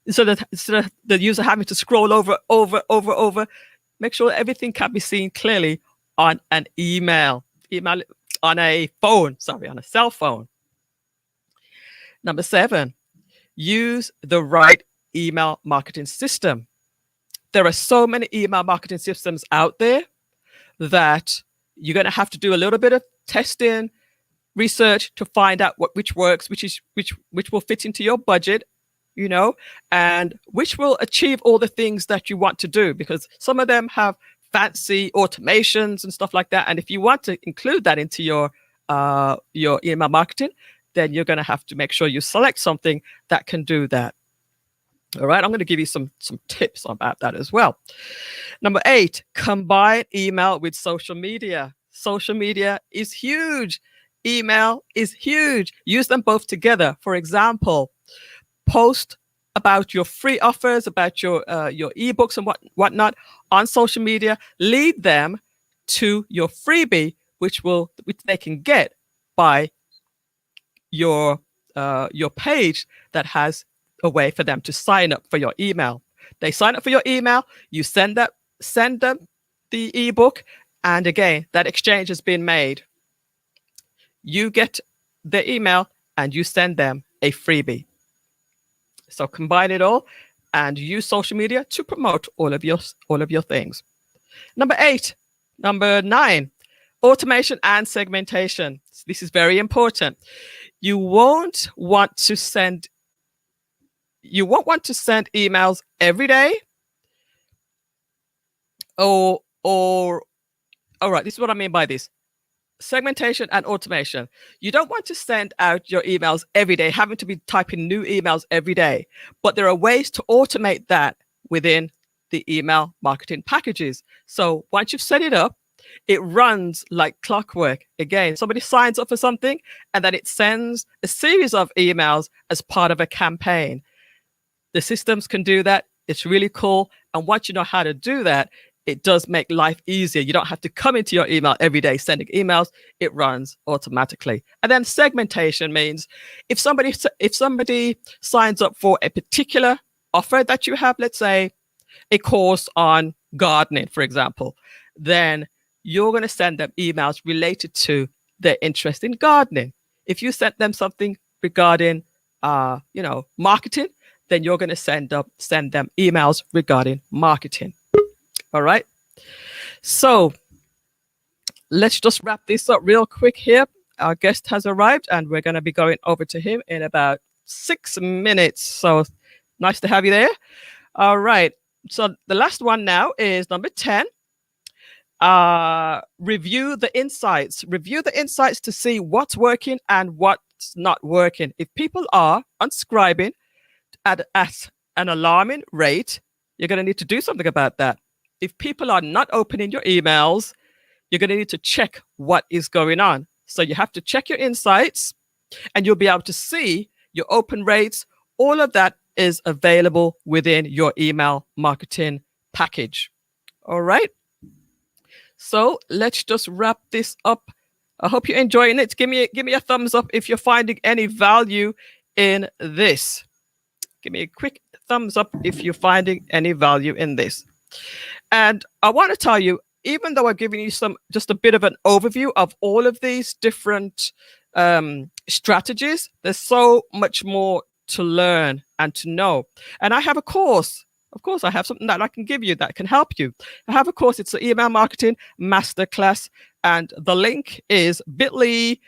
so that the user having to scroll over. Make sure everything can be seen clearly on an email on a cell phone. Number 7, use the right email marketing system. There are so many email marketing systems out there that you're going to have to do a little bit of testing, research to find out which works, which will fit into your budget, and which will achieve all the things that you want to do, because some of them have fancy automations and stuff like that. And if you want to include that into your email marketing, then you're going to have to make sure you select something that can do that. All right, I'm going to give you some tips about that as well. Number 8, combine email with social media. Social media is huge. Email is huge. Use them both together. For example, post about your free offers, about your ebooks and whatnot on social media. Lead them to your freebie, which they can get by your page that has a way for them to sign up for your email. They sign up for your email, you send them the ebook, and again, that exchange has been made. You get the email and you send them a freebie. So combine it all and use social media to promote all of your things. Number 9, automation and segmentation. This is very important. You won't want to send emails every day, or all right, this is what I mean by this. Segmentation and automation. You don't want to send out your emails every day, having to be typing new emails every day. But there are ways to automate that within the email marketing packages. So once you've set it up, It runs like clockwork. Again, somebody signs up for something and then it sends a series of emails as part of a campaign. The systems can do that. It's really cool. And once you know how to do that, it does make life easier. You don't have to come into your email every day sending emails. It runs automatically. And then segmentation means if somebody signs up for a particular offer that you have, let's say a course on gardening, for example, then you're going to send them emails related to their interest in gardening. If you sent them something regarding, marketing, then you're going to send them emails regarding marketing. All right. So let's just wrap this up real quick here. Our guest has arrived and we're going to be going over to him in about 6 minutes. So nice to have you there. All right. So the last one now is number 10. Review the insights. Review the insights to see what's working and what's not working. If people are unscribing at an alarming rate, you're going to need to do something about that. If people are not opening your emails, you're going to need to check what is going on. So you have to check your insights and you'll be able to see your open rates. All of that is available within your email marketing package. All right. So let's just wrap this up. I hope you're enjoying it. Give me a thumbs up if you're finding any value in this. Give me a quick thumbs up if you're finding any value in this. And I want to tell you, even though I've given you just a bit of an overview of all of these different strategies, there's so much more to learn and to know. And I have a course. Of course, I have something that I can give you that can help you. I have a course. It's the Email Marketing Masterclass. And the link is bit.ly/MJ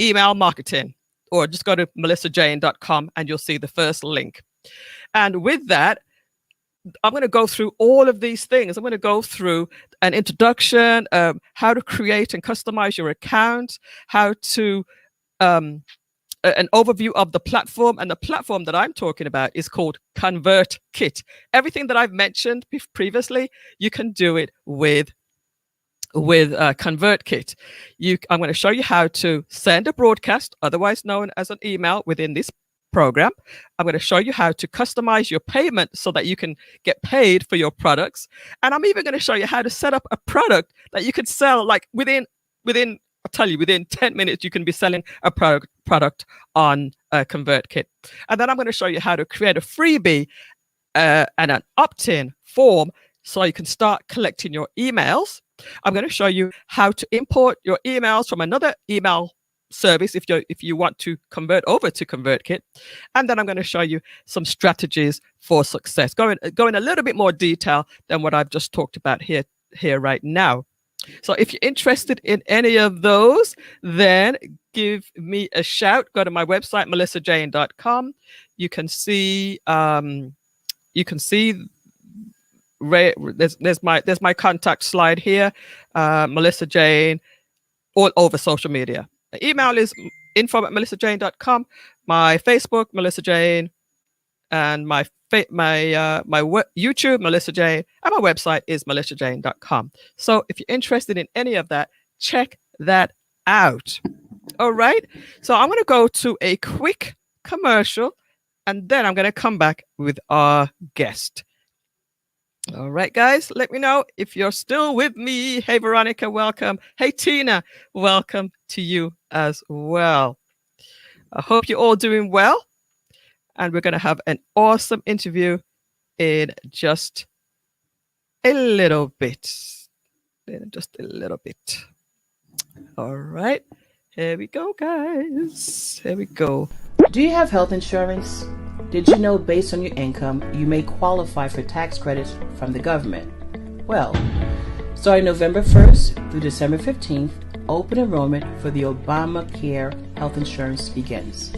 Email Marketing. Or just go to melissajane.com and you'll see the first link. And with that, I'm going to go through all of these things. I'm going to go through an introduction, how to create and customize your account, how to an overview of the platform. And the platform that I'm talking about is called ConvertKit. Everything that I've mentioned previously, you can do it with ConvertKit. I'm going to show you how to send a broadcast, otherwise known as an email, within this program. I'm going to show you how to customize your payment so that you can get paid for your products. And I'm even going to show you how to set up a product that you could sell like within I'll tell you, within 10 minutes, you can be selling a product on ConvertKit. And then I'm going to show you how to create a freebie and an opt-in form so you can start collecting your emails. I'm going to show you how to import your emails from another email service if you want to convert over to ConvertKit. And then I'm going to show you some strategies for success, going a little bit more detail than what I've just talked about here right now. So if you're interested in any of those, then give me a shout. Go to my website, melissajane.com. You can see there's my contact slide here, Melissa Jane, all over social media. The email is info@melissajane.com. My Facebook, Melissa Jane, and my YouTube, Melissa Jane, and my website is melissajane.com. So if you're interested in any of that, check that out. All right. So I'm going to go to a quick commercial, and then I'm going to come back with our guest. All right, guys, let me know if you're still with me. Hey, Veronica, welcome. Hey, Tina, welcome to you as well. I hope you're all doing well. And we're going to have an awesome interview in just a little bit. All right. Here we go, guys. Here we go. Do you have health insurance? Did you know based on your income, you may qualify for tax credits from the government? Well, starting November 1st through December 15th, open enrollment for the Obamacare health insurance begins.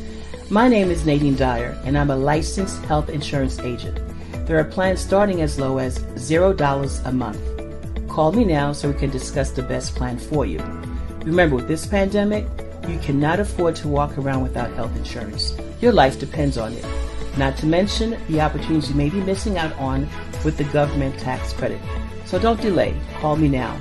My name is Nadine Dyer, and I'm a licensed health insurance agent. There are plans starting as low as $0 a month. Call me now so we can discuss the best plan for you. Remember, with this pandemic, you cannot afford to walk around without health insurance. Your life depends on it. Not to mention the opportunities you may be missing out on with the government tax credit. So don't delay. Call me now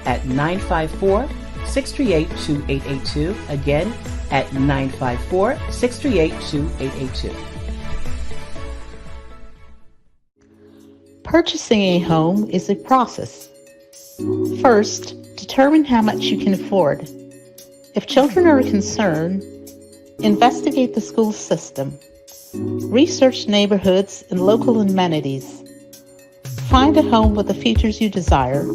at 954-638-2882. Again, at 954-638-2882. Purchasing a home is a process. First, determine how much you can afford. If children are a concern, investigate the school system. Research neighborhoods and local amenities. Find a home with the features you desire.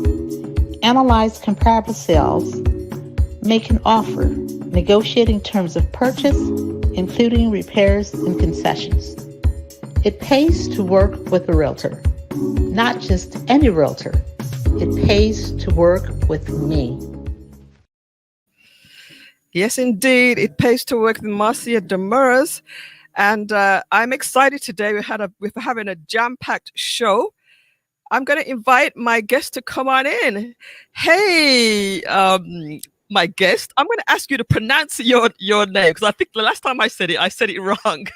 Analyze comparable sales. Make an offer, negotiating terms of purchase, including repairs and concessions. It pays to work with a realtor. Not just any realtor. It pays to work with me. Yes, indeed. It pays to work with Marcia Demers. And I'm excited today. We're having a jam-packed show. I'm going to invite my guest to come on in. Hey, my guest, I'm going to ask you to pronounce your name, because I think the last time I said it wrong.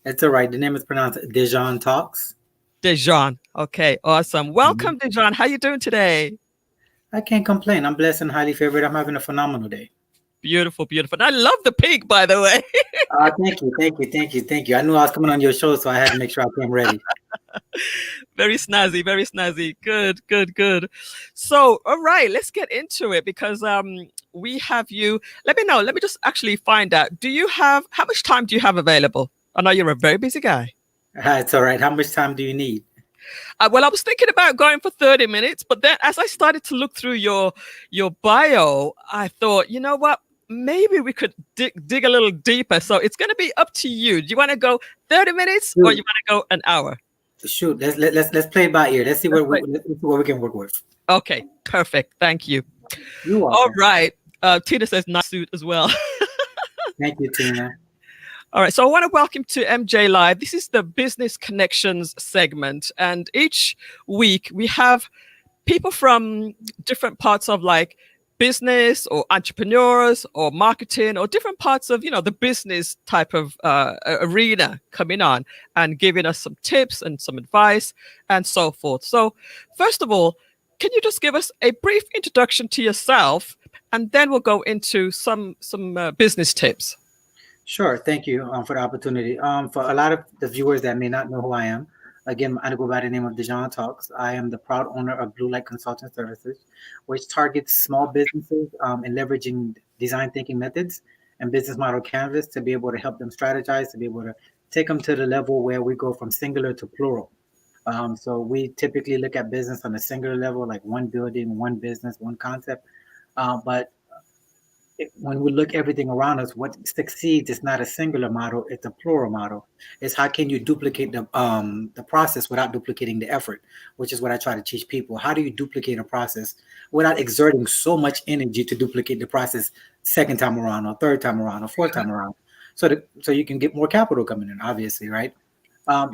It's all right. The name is pronounced Dejan Talks. Dejan. Okay, awesome. Welcome, Dejan. How you doing today? I can't complain. I'm blessed and highly favored. I'm having a phenomenal day. Beautiful, beautiful. And I love the pig, by the way. Thank you. I knew I was coming on your show, so I had to make sure I came ready. Very snazzy, very snazzy. Good. So, all right, let's get into it, because we have you. Let me know. Let me just actually find out. How much time do you have available? I know you're a very busy guy. It's all right. How much time do you need? Well, I was thinking about going for 30 minutes, but then as I started to look through your bio, I thought, you know what? Maybe we could dig a little deeper. So it's going to be up to you. Do you want to go 30 minutes or you want to go an hour? Shoot, let's play it by ear. Let's see what we can work with. Okay, perfect. Thank you. You're welcome. All right. Tina says nice suit as well. Thank you, Tina. All right, so I want to welcome to MJ Live. This is the Business Connections segment, and each week we have people from different parts of like business or entrepreneurs or marketing or different parts of, the business type of arena coming on and giving us some tips and some advice and so forth. So first of all, can you just give us a brief introduction to yourself, and then we'll go into some business tips. Sure. Thank you for the opportunity. For a lot of the viewers that may not know who I am, again, I go by the name of Dejan Talks. I am the proud owner of Blue Light Consulting Services, which targets small businesses in leveraging design thinking methods and business model canvas to be able to help them strategize, to be able to take them to the level where we go from singular to plural. So we typically look at business on a singular level, like one building, one business, one concept. But when we look everything around us, what succeeds is not a singular model, it's a plural model. It's how can you duplicate the process without duplicating the effort, which is what I try to teach people. How do you duplicate a process without exerting so much energy to duplicate the process second time around or third time around or fourth time around, so you can get more capital coming in, obviously, right?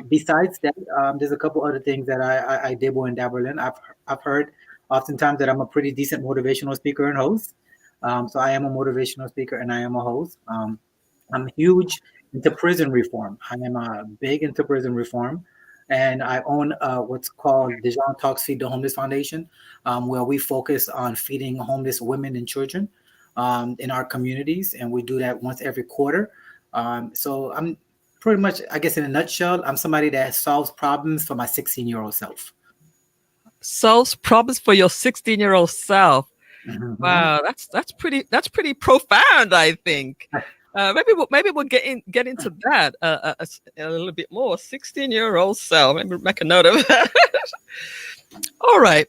Besides that, there's a couple other things that I dabble and dabble in. I've heard oftentimes that I'm a pretty decent motivational speaker and host. So I am a motivational speaker and I am a host. I'm huge into prison reform. I am big into prison reform, and I own what's called Dejan Talks Feed the Homeless Foundation, where we focus on feeding homeless women and children in our communities, and we do that once every quarter. So I'm pretty much, I guess in a nutshell, I'm somebody that solves problems for my 16-year-old self. Solves problems for your 16-year-old self. Mm-hmm. Wow, that's pretty profound, I think. Maybe we'll get into that a little bit more. 16-year-old self. Maybe make a note of that. All right,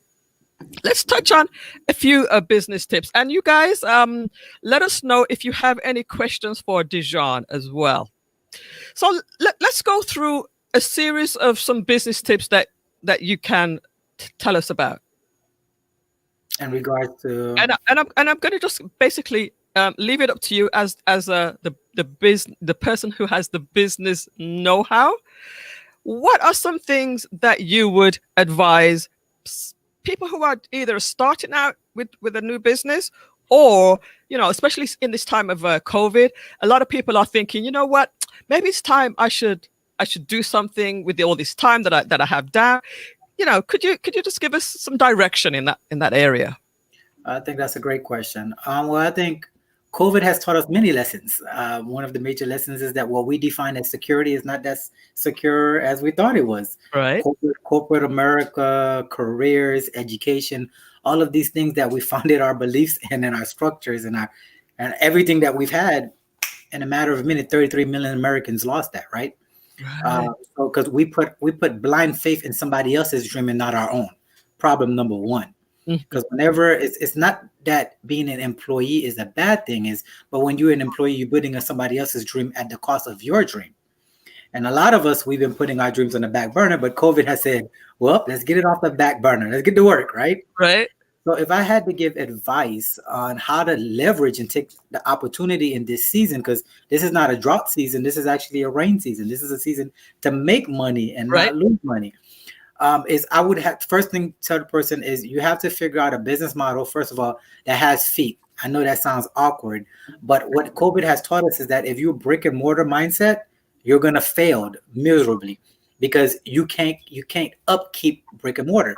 let's touch on a few business tips, and you guys, let us know if you have any questions for Dejan as well. So let's go through a series of some business tips that you can tell us about. In regards to, and I'm going to just basically leave it up to you as the person who has the business know-how. What are some things that you would advise people who are either starting out with a new business, or especially in this time of COVID, a lot of people are thinking, you know what, maybe it's time I should do something with all this time that I have down. could you just give us some direction in that area? I think that's a great question. Well, I think COVID has taught us many lessons. One of the major lessons is that what we define as security is not as secure as we thought it was. Right. Corporate America, careers, education, all of these things that we founded our beliefs in and our structures and everything that we've had. In a matter of a minute, 33 million Americans lost that, right? Right. So because we put blind faith in somebody else's dream and not our own. Problem number one. Because whenever it's not that being an employee is a bad thing, but when you're an employee, you're putting somebody else's dream at the cost of your dream. And a lot of us, we've been putting our dreams on the back burner, but COVID has said, well, let's get it off the back burner. Let's get to work, right? Right. So if I had to give advice on how to leverage and take the opportunity in this season, because this is not a drought season, this is actually a rain season. This is a season to make money and not lose money. Is I would have first thing tell the person is you have to figure out a business model, first of all, that has feet. I know that sounds awkward, but what COVID has taught us is that if you're brick and mortar mindset, you're gonna fail miserably because you can't upkeep brick and mortar.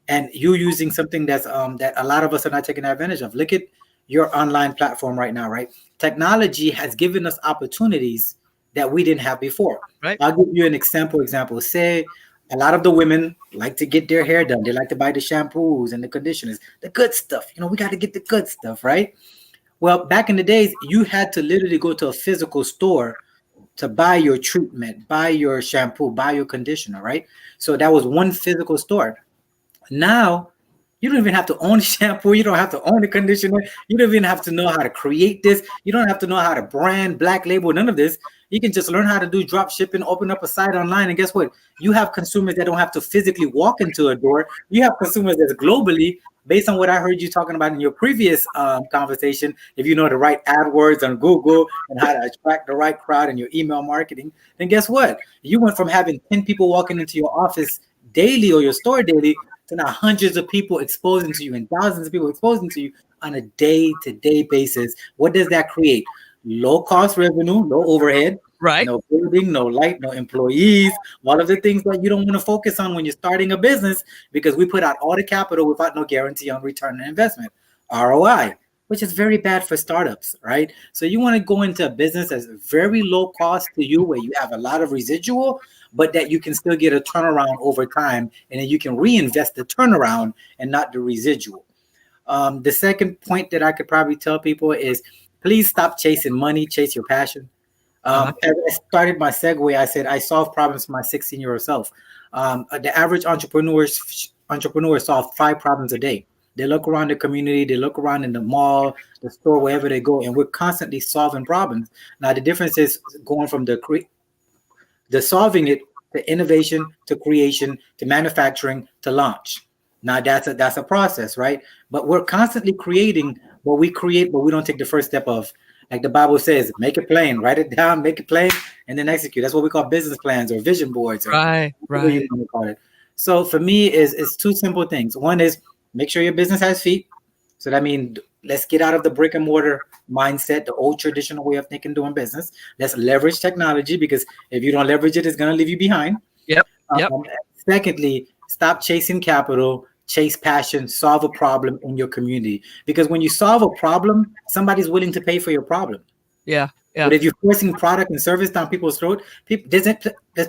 And you're using something that's that a lot of us are not taking advantage of. Look at your online platform right now, right? Technology has given us opportunities that we didn't have before. Right. I'll give you an example. Say a lot of the women like to get their hair done. They like to buy the shampoos and the conditioners, the good stuff. We got to get the good stuff, right? Well, back in the days, you had to literally go to a physical store to buy your treatment, buy your shampoo, buy your conditioner, right? So that was one physical store. Now, you don't even have to own the shampoo. You don't have to own the conditioner. You don't even have to know how to create this. You don't have to know how to brand, black label, none of this. You can just learn how to do drop shipping, open up a site online, and guess what? You have consumers that don't have to physically walk into a door. You have consumers that's globally, based on what I heard you talking about in your previous conversation, if you know the right AdWords on Google and how to attract the right crowd in your email marketing, then guess what? You went from having 10 people walking into your office daily or your store daily to now hundreds of people exposing to you and thousands of people exposing to you on a day-to-day basis. What does that create? Low cost revenue, low overhead, right? No building, no light, no employees, all of the things that you don't want to focus on when you're starting a business because we put out all the capital without no guarantee on return on investment, ROI, which is very bad for startups, right? So you want to go into a business that's very low cost to you where you have a lot of residual, but that you can still get a turnaround over time and then you can reinvest the turnaround and not the residual. The second point that I could probably tell people is please stop chasing money, chase your passion. As I started my segue, I said I solve problems for my 16-year-old self. The average entrepreneur solve 5 problems a day. They look around the community, they look around in the mall, the store, wherever they go, and we're constantly solving problems. Now, the difference is going from the solving it to innovation, to creation, to manufacturing, to launch. Now, that's a process, right? But we're constantly creating what we create, but we don't take the first step of, like the Bible says, make it plain, write it down, make it plain, and then execute. That's what we call business plans or vision boards. Or right. You want to call it. So for me, it's 2 simple things. One is make sure your business has feet. So that means let's get out of the brick and mortar mindset, the old traditional way of thinking, doing business. Let's leverage technology because if you don't leverage it, it's going to leave you behind. Yep. Secondly, stop chasing capital, chase passion, solve a problem in your community. Because when you solve a problem, somebody's willing to pay for your problem. Yeah. But if you're forcing product and service down people's throat, there's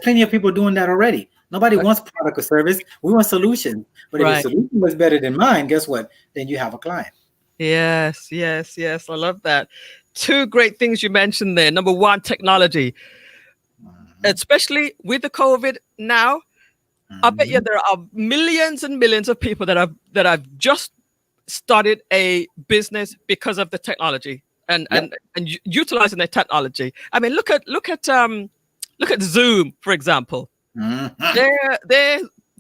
plenty of people doing that already. Nobody wants product or service. We want solutions. But if the solution was better than mine, guess what? Then you have a client. Yes. I love that. 2 great things you mentioned there. Number 1, technology. Especially with the COVID now, I bet you there are millions and millions of people that have just started a business because of the technology and utilizing the technology. I mean, look at Zoom, for example. Did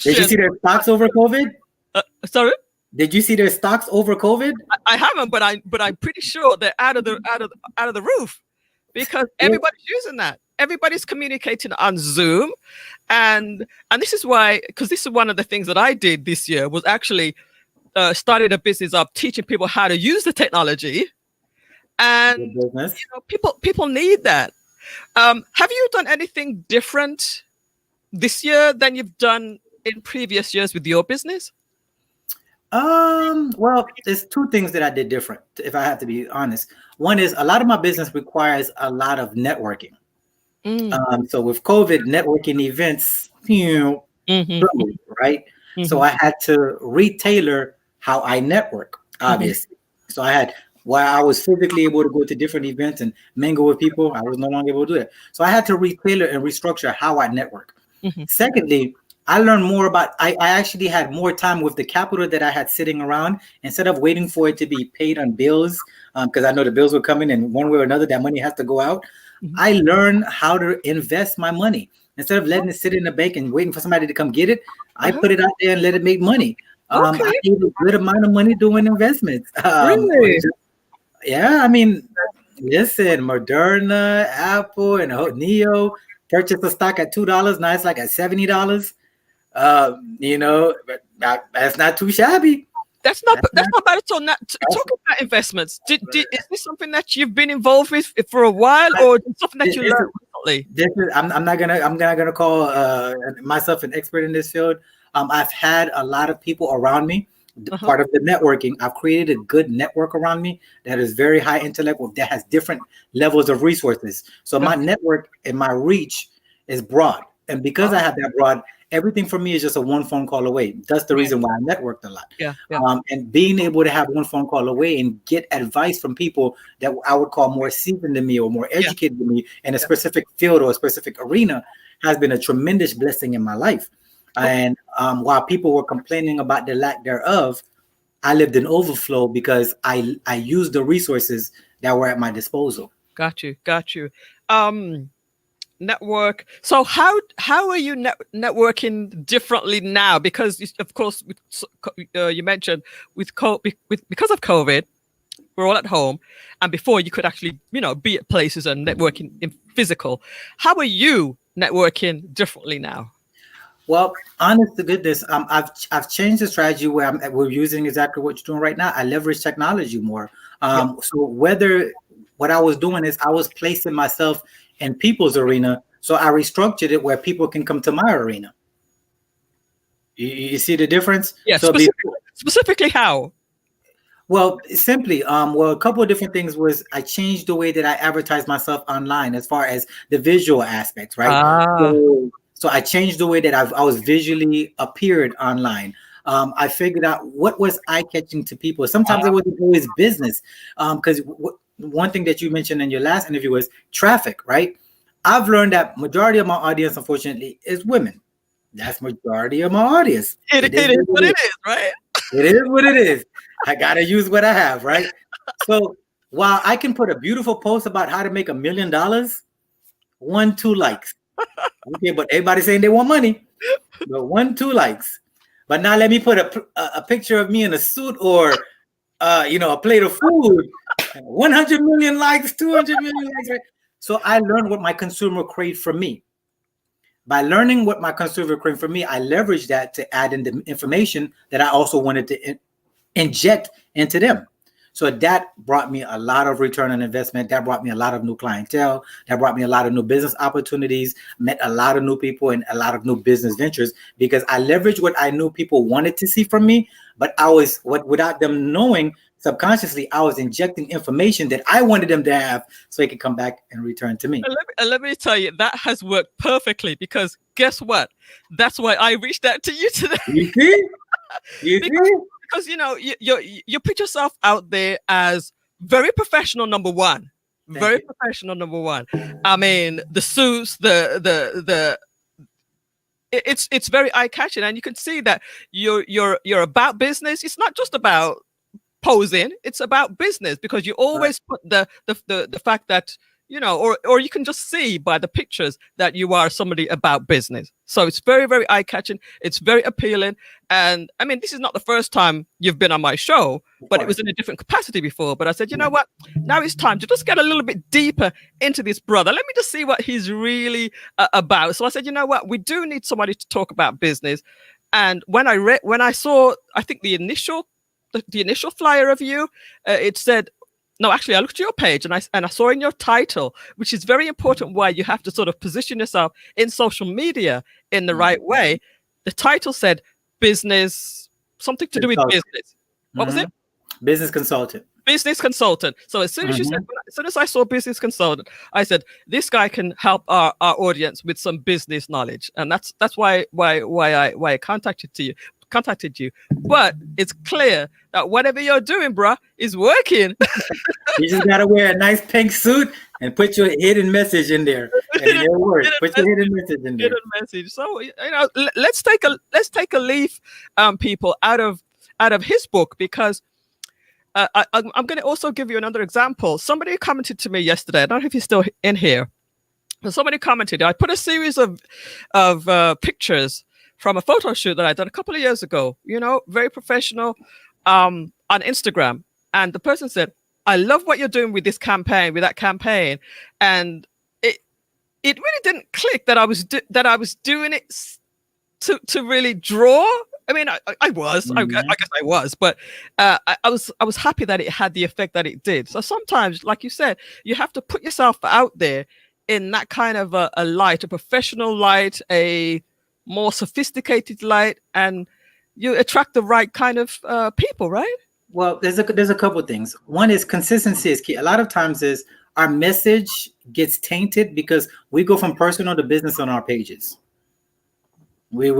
you see their stocks over COVID? Sorry? Did you see their stocks over COVID? I haven't, but I'm pretty sure they're out of the roof because everybody's using that. Everybody's communicating on Zoom, and this is why, because this is one of the things that I did this year was actually started a business of teaching people how to use the technology, and people need that. Have you done anything different this year than you've done in previous years with your business? Well, there's two things that I did different, if I have to be honest. One is a lot of my business requires a lot of networking. So with COVID, networking events, right? So I had to retailer how I network, obviously. So while I was physically able to go to different events and mingle with people, I was no longer able to do that. So I had to retailer and restructure how I network. Secondly, I learned more about, I actually had more time with the capital that I had sitting around instead of waiting for it to be paid on bills, because I know the bills were coming and one way or another, that money has to go out. I learned how to invest my money. Instead of letting it sit in the bank and waiting for somebody to come get it, I put it out there and let it make money. I made a good amount of money doing investments. Really? Yeah, I mean, listen, Moderna, Apple, and Neo purchased the stock at $2. Now it's like at $70. But that's not too shabby. That's not bad at all. Talk about investments. Is this something that you've been involved with for a while, or something that you learned recently? I'm not gonna call myself an expert in this field. I've had a lot of people around me. Part of the networking, I've created a good network around me that is very high intellect, that has different levels of resources. So my network and my reach is broad, and because I have that broad, everything for me is just a one phone call away. That's the reason why I networked a lot. And being able to have one phone call away and get advice from people that I would call more seasoned than me or more educated than me in a specific field or a specific arena has been a tremendous blessing in my life. And while people were complaining about the lack thereof, I lived in overflow because I used the resources that were at my disposal. Got you. Network. So how are you networking differently now? Because of course, you mentioned because of COVID, we're all at home, and before you could actually be at places and networking in physical. How are you networking differently now? Well, honest to goodness, I've changed the strategy where we're using exactly what you're doing right now. I leverage technology more. So what I was doing is I was placing myself in people's arena. So I restructured it where people can come to my arena. You see the difference? Yes. So specifically how? Well, simply, a couple of different things was I changed the way that I advertise myself online as far as the visual aspects, right? So I changed the way that I was visually appeared online. I figured out what was eye-catching to people. Sometimes it wasn't always business, because one thing that you mentioned in your last interview was traffic, right? I've learned that majority of my audience, unfortunately, is women. That's majority of my audience. It is what it is, right? It is what it is. I gotta use what I have, right? So while I can put a beautiful post about how to make $1 million, 1-2 likes. Okay, but everybody saying they want money, but 1-2 likes. But now let me put a picture of me in a suit or a plate of food, 100 million likes, 200 million likes, right? So I learned what my consumer craved from me. By learning what my consumer craved from me, I leveraged that to add in the information that I also wanted to inject into them. So that brought me a lot of return on investment. That brought me a lot of new clientele. That brought me a lot of new business opportunities, met a lot of new people and a lot of new business ventures because I leveraged what I knew people wanted to see from me, but without them knowing, subconsciously, I was injecting information that I wanted them to have so they could come back and return to me. And let me tell you, that has worked perfectly because guess what? That's why I reached out to you today. You see? Because you put yourself out there as very professional, number one. Very professional, number one. I mean, the suits, it's very eye-catching, and you can see that you're about business. It's not just about posing; it's about business because you always put the fact that or you can just see by the pictures that you are somebody about business. So it's very, very eye-catching. It's very appealing. And I mean, this is not the first time you've been on my show, but it was in a different capacity before. But I said, you know what? Now it's time to just get a little bit deeper into this brother. Let me just see what he's really about. So I said, you know what? We do need somebody to talk about business. And when I saw, I think the initial flyer of you, it said, no, actually, I looked at your page and I saw in your title, which is very important, why you have to sort of position yourself in social media in the right way. the title said business, something to do with Consultant. business. What was it? Business consultant. Business consultant. So as soon as you said, as soon as I saw business consultant, I said this guy can help our audience with some business knowledge, and that's why I contacted you. But it's clear that whatever you're doing, bruh, is working. You just gotta wear a nice pink suit and put your hidden message in there, and it'll work. Put your hidden message in there. Hidden message. So let's take a leaf, people, out of his book, because I'm going to also give you another example. Somebody commented to me yesterday. I don't know if he's still in here. But somebody commented. I put a series of pictures from a photo shoot that I did a couple of years ago. Very professional, on Instagram. And the person said, "I love what you're doing with this campaign, with that campaign." And it really didn't click that I was doing it to really draw. I mean, I was, I guess I was, but I was happy that it had the effect that it did. So sometimes, like you said, you have to put yourself out there in that kind of a light, a professional light, a more sophisticated light, and you attract the right kind of people, right? Well, there's a couple of things. One is consistency is key. A lot of times is our message gets tainted because we go from personal to business on our pages. We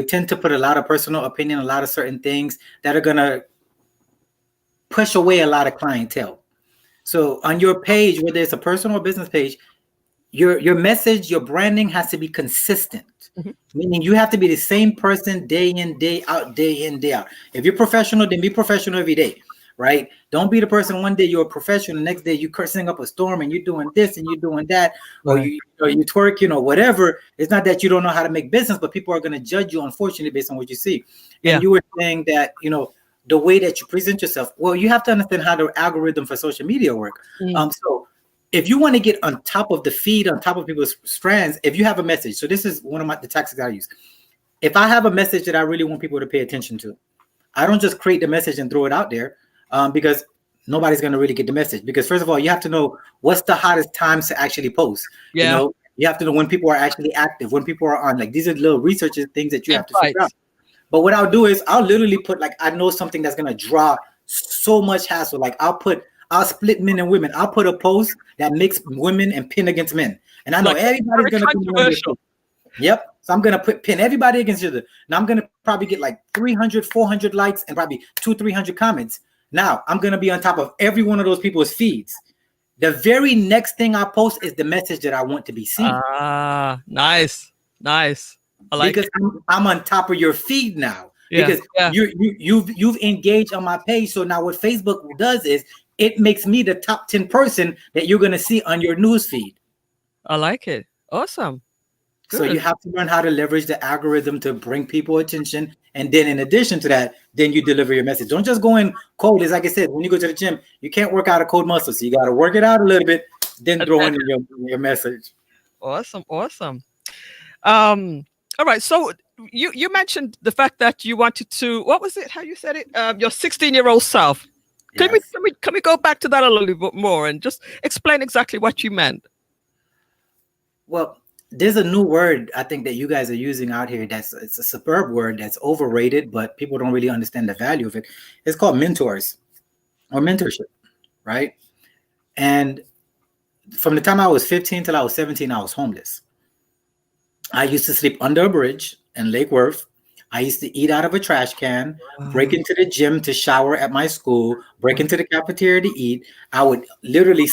tend to put a lot of personal opinion, a lot of certain things that are gonna push away a lot of clientele. So on your page, whether it's a personal or business page, your message, your branding has to be consistent. Meaning you have to be the same person day in, day out, day in, day out. If you're professional, then be professional every day, right? Don't be the person one day you're a professional, the next day you're cursing up a storm and you're doing this and you're doing that, or you twerking or whatever. It's not that you don't know how to make business, but people are going to judge you, unfortunately, based on what you see. And you were saying that, the way that you present yourself, well, you have to understand how the algorithm for social media work. So if you want to get on top of the feed, on top of people's strands, if you have a message, so this is one of the tactics I use. If I have a message that I really want people to pay attention to, I don't just create the message and throw it out there, because nobody's going to really get the message. Because first of all, you have to know what's the hottest times to actually post. You have to know when people are actually active, when people are on. Like, these are little researches, things that you have to figure out. But what I'll do is I'll literally put, like, I know something that's going to draw so much hassle. Like, I'll split men and women. I'll put a post that makes women and pin against men. And I know everybody's going to be controversial. Yep. So I'm going to pin everybody against each other. Now I'm going to probably get like 300, 400 likes and probably 200-300 comments. Now I'm going to be on top of every one of those people's feeds. The very next thing I post is the message that I want to be seen. Nice. I like because I'm on top of your feed now. Because you've engaged on my page. So now what Facebook does is it makes me the top 10 person that you're going to see on your news feed. I like it. Awesome. Good. So you have to learn how to leverage the algorithm to bring people attention. And then in addition to that, then you deliver your message. Don't just go in cold. As like I said, when you go to the gym, you can't work out a cold muscle. So you got to work it out a little bit, then throw in your message. Awesome. All right. So you mentioned the fact that you wanted to, what was it? How you said it? Your 16-year-old self. Can we go back to that a little bit more and just explain exactly what you meant? Well, there's a new word I think that you guys are using out here. It's a superb word that's overrated, but people don't really understand the value of it. It's called mentors or mentorship, right? And from the time I was 15 till I was 17, I was homeless. I used to sleep under a bridge in Lake Worth. I used to eat out of a trash can, break into the gym to shower at my school, break into the cafeteria to eat. I would literally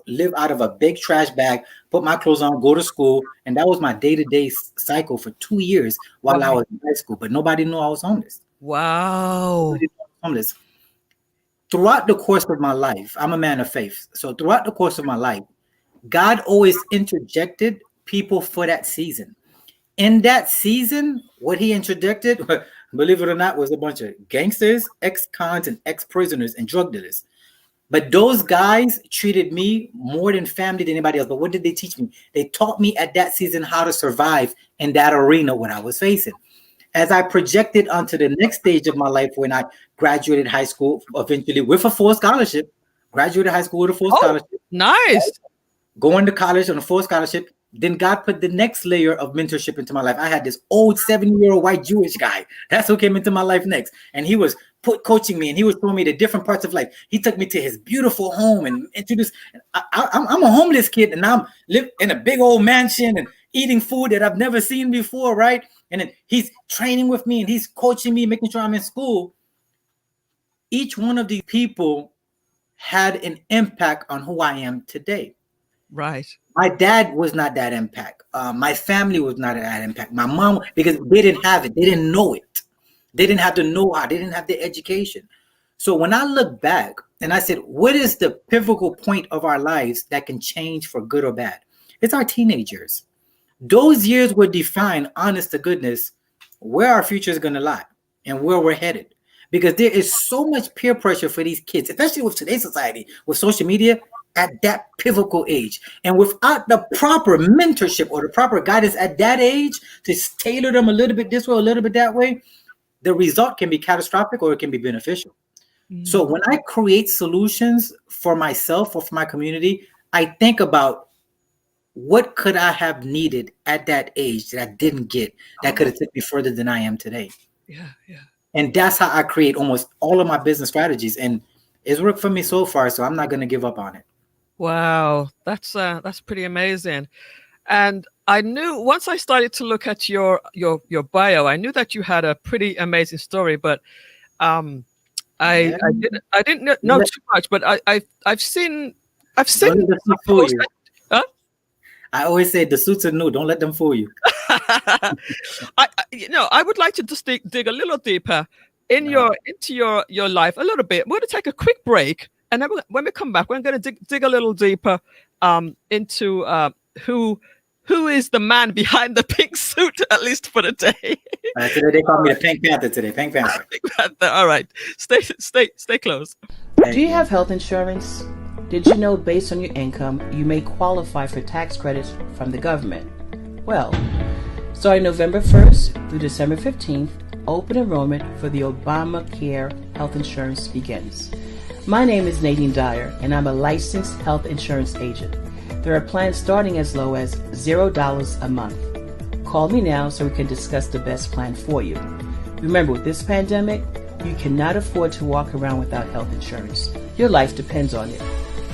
live out of a big trash bag, put my clothes on, go to school. And that was my day-to-day cycle for 2 years while I was in high school. But nobody knew I was homeless. Wow. Homeless. Throughout the course of my life, I'm a man of faith. So throughout the course of my life, God always interjected people for that season. In that season, what he interjected, believe it or not, was a bunch of gangsters, ex-cons, and ex-prisoners and drug dealers. But those guys treated me more than family than anybody else. But what did they teach me? They taught me at that season how to survive in that arena when I was facing. As I projected onto the next stage of my life, when I graduated high school, eventually with a full scholarship, graduated high school with a full scholarship. Nice. Going to college on a full scholarship. Then God put the next layer of mentorship into my life. I had this old 70-year-old white Jewish guy. That's who came into my life next. And he was coaching me, and he was showing me the different parts of life. He took me to his beautiful home and introduced. I'm a homeless kid, and I'm live in a big old mansion and eating food that I've never seen before, right? And then he's training with me, and he's coaching me, making sure I'm in school. Each one of these people had an impact on who I am today. Right. My dad was not that impact. My family was not that impact. My mom, because they didn't have it. They didn't know it. They didn't have the know-how. They didn't have the education. So when I look back and I said, what is the pivotal point of our lives that can change for good or bad? It's our teenagers. Those years will define, honest to goodness, where our future is going to lie and where we're headed. Because there is so much peer pressure for these kids, especially with today's society, with social media at that pivotal age. And without the proper mentorship or the proper guidance at that age to tailor them a little bit this way, a little bit that way, the result can be catastrophic or it can be beneficial. Mm-hmm. So when I create solutions for myself or for my community, I think about what could I have needed at that age that I didn't get that could have taken me further than I am today. Yeah, yeah. And that's how I create almost all of my business strategies. And it's worked for me so far, so I'm not going to give up on it. Wow, that's pretty amazing. And I knew once I started to look at your bio, I knew that you had a pretty amazing story. But I didn't know too much. But I've seen. Huh? I always say the suits are new. Don't let them fool you. I would like to just dig a little deeper into your life a little bit. We're going to take a quick break, and then when we come back, we're going to dig a little deeper into who is the man behind the pink suit, at least for the day. Today they call me the Pink Panther. Pink Panther. Pink Panther. All right, stay close. Do you have health insurance? Did you know based on your income, you may qualify for tax credits from the government? Well, starting November 1st through December 15th, open enrollment for the Obamacare health insurance begins. My name is Nadine Dyer, and I'm a licensed health insurance agent. There are plans starting as low as $0 a month. Call me now so we can discuss the best plan for you. Remember, with this pandemic, you cannot afford to walk around without health insurance. Your life depends on it.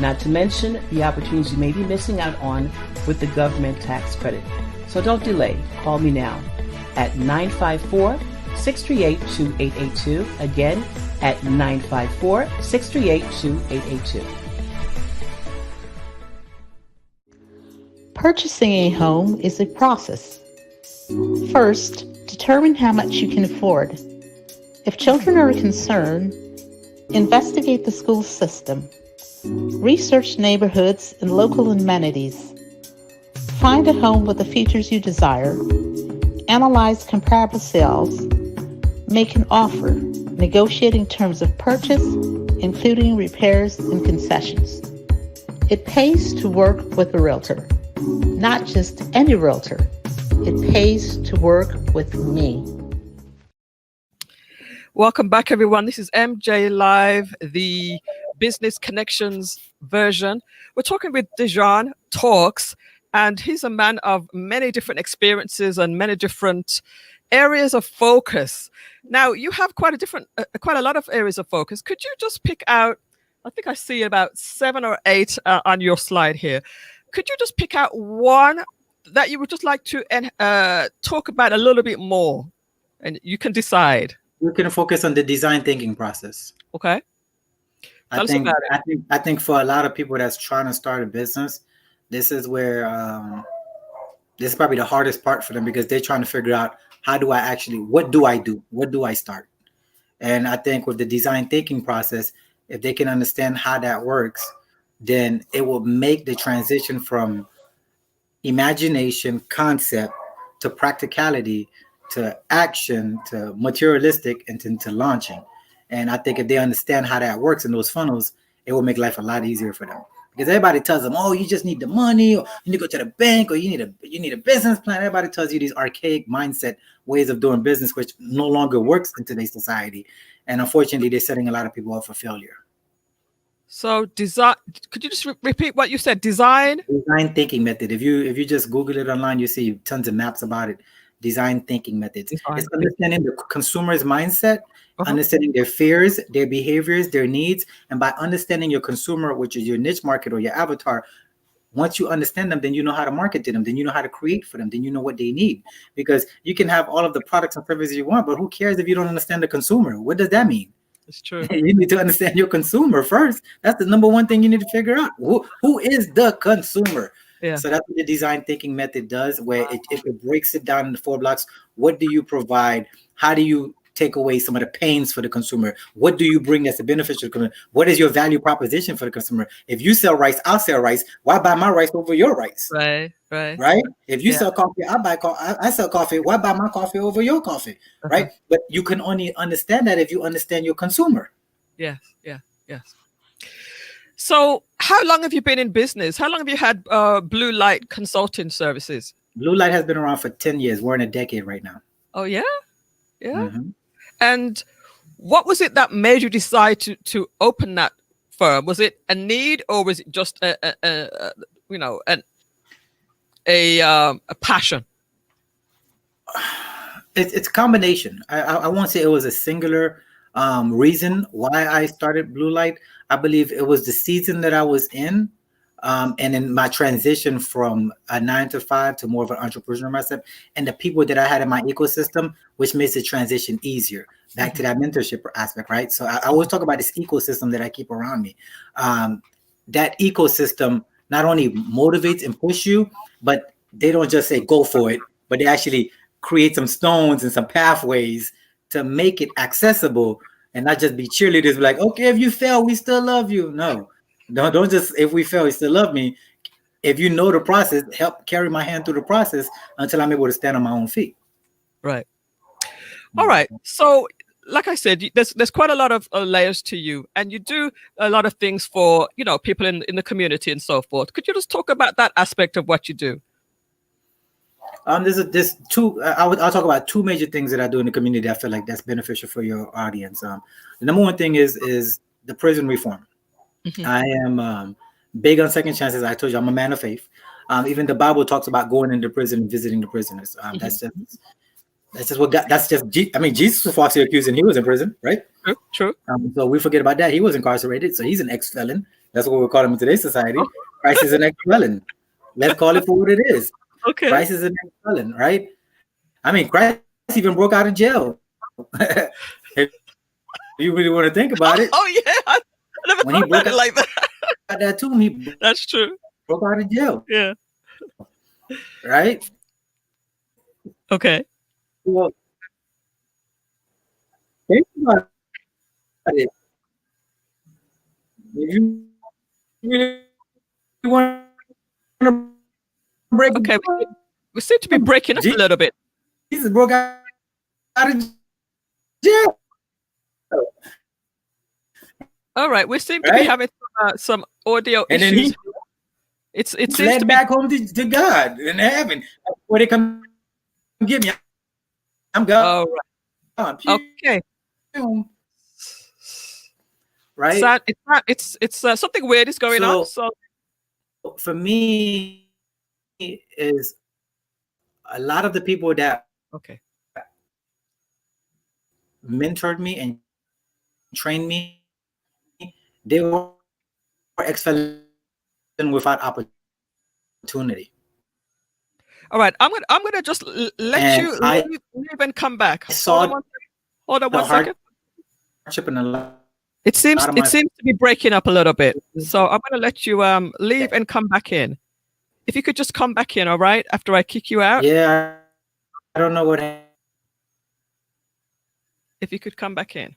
Not to mention the opportunities you may be missing out on with the government tax credit. So don't delay. Call me now at 954-638-2882. Again, at 954-638-2882. Purchasing a home is a process. First, determine how much you can afford. If children are a concern, investigate the school system. Research neighborhoods and local amenities. Find a home with the features you desire. Analyze comparable sales. Make an offer, negotiating terms of purchase, including repairs and concessions. It pays to work with a realtor. Not just any realtor. It pays to work with me. Welcome back, everyone. This is MJ Live, the Business Connections version. We're talking with Dejan Talks, and he's a man of many different experiences and many different areas of focus. Now, you have quite a lot of areas of focus. Could you just pick out, I think I see about 7 or 8 on your slide here. Could you just pick out one that you would just like to talk about a little bit more? And you can decide. We can focus on the design thinking process. Okay. I think for a lot of people that's trying to start a business, this is where this is probably the hardest part for them, because they're trying to figure out what do I do? What do I start? And I think with the design thinking process, if they can understand how that works, then it will make the transition from imagination, concept, to practicality, to action, to materialistic, and to launching. And I think if they understand how that works in those funnels, it will make life a lot easier for them. Because everybody tells them, oh, you just need the money, or you need to go to the bank, or you need a business plan. Everybody tells you these archaic mindset ways of doing business, which no longer works in today's society. And unfortunately, they're setting a lot of people up for failure. So design. Could you just repeat what you said? Design thinking method. If you just Google it online, you see tons of maps about it. Design thinking methods. Design It's understanding the consumer's mindset, Uh-huh. understanding their fears, their behaviors, their needs, and by understanding your consumer, which is your niche market or your avatar. Once you understand them, then you know how to market to them. Then you know how to create for them. Then you know what they need. Because you can have all of the products and services you want, but who cares if you don't understand the consumer? What does that mean? It's true. You need to understand your consumer first. That's the number one thing you need to figure out. Who is the consumer? Yeah. So that's what the design thinking method does, where it breaks it down into 4 blocks. What do you provide? How do you take away some of the pains for the consumer? What do you bring that's a beneficial to the consumer? What is your value proposition for the consumer? If you sell rice, I'll sell rice. Why buy my rice over your rice? Right. If you sell coffee, I buy coffee. I sell coffee. Why buy my coffee over your coffee? Uh-huh. Right? But you can only understand that if you understand your consumer. Yes. So how long have you been in business? How long have you had Blue Light Consulting Services? Blue Light has been around for 10 years. We're in a decade right now. Oh, yeah? Mm-hmm. And what was it that made you decide to open that firm? Was it a need, or was it just a passion? It's a combination. I won't say it was a singular reason why I started Blue Light. I believe it was the season that I was in, and in my transition from a 9 to 5 to more of an entrepreneur myself, and the people that I had in my ecosystem, which makes the transition easier. Back to that mentorship aspect, right? So I always talk about this ecosystem that I keep around me. That ecosystem not only motivates and push you, but they don't just say go for it, but they actually create some stones and some pathways to make it accessible, and not just be cheerleaders like, okay, if you fail, we still love you. No, don't just, if we fail, you still love me. If you know the process, help carry my hand through the process until I'm able to stand on my own feet. Right. All right. So like I said, there's quite a lot of layers to you, and you do a lot of things for, people in the community and so forth. Could you just talk about that aspect of what you do? There's two. I'll talk about 2 major things that I do in the community that I feel like that's beneficial for your audience. The number one thing is the prison reform. Mm-hmm. I am big on second chances. I told you I'm a man of faith. Even the Bible talks about going into prison and visiting the prisoners. That's just what God. That's just. Jesus was falsely accused and he was in prison, right? True. So we forget about that. He was incarcerated, so he's an ex-felon. That's what we call him in today's society. Christ is an ex-felon. Let's call it for what it is. Okay. Christ is an ex-felon, right? Christ even broke out of jail. If you really want to think about it. Oh yeah, I never thought about it like that. That too, he That's true. broke out of jail. Yeah. Right. Okay. Well, think about it. If you really want to break it Okay. down, We seem to be breaking up a little bit. Jesus broke out of jail. All right. We seem to be having some audio And then issues. he It seems fled to be back home to God in heaven. Where they come get me, I'm gone. all right. Okay. Right. So it's something weird is going on. So for me, is a lot of the people that mentored me and trained me, they were ex-felon without opportunity. All right, I'm gonna just let you leave and come back. Hold on one second. It seems to be breaking up a little bit, so I'm gonna let you leave and come back in. If you could just come back in, all right, after I kick you out. Yeah, I don't know what happened. If you could come back in.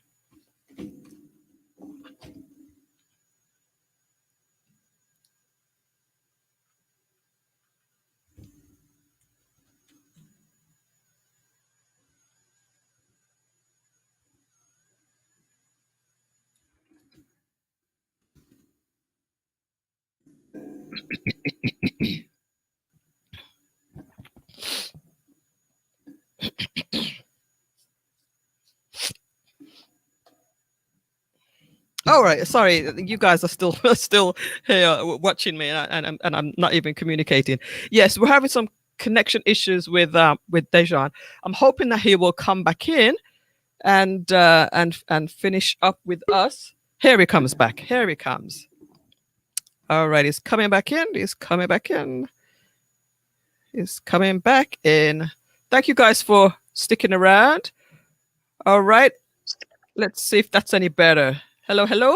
All right, sorry, you guys are still still here watching me, and I'm not even communicating. Yes, we're having some connection issues with Dejan. I'm hoping that he will come back in and finish up with us. Here he comes back. Here he comes. All right, he's coming back in. He's coming back in. He's coming back in. Thank you guys for sticking around. All right, let's see if that's any better. Hello, hello.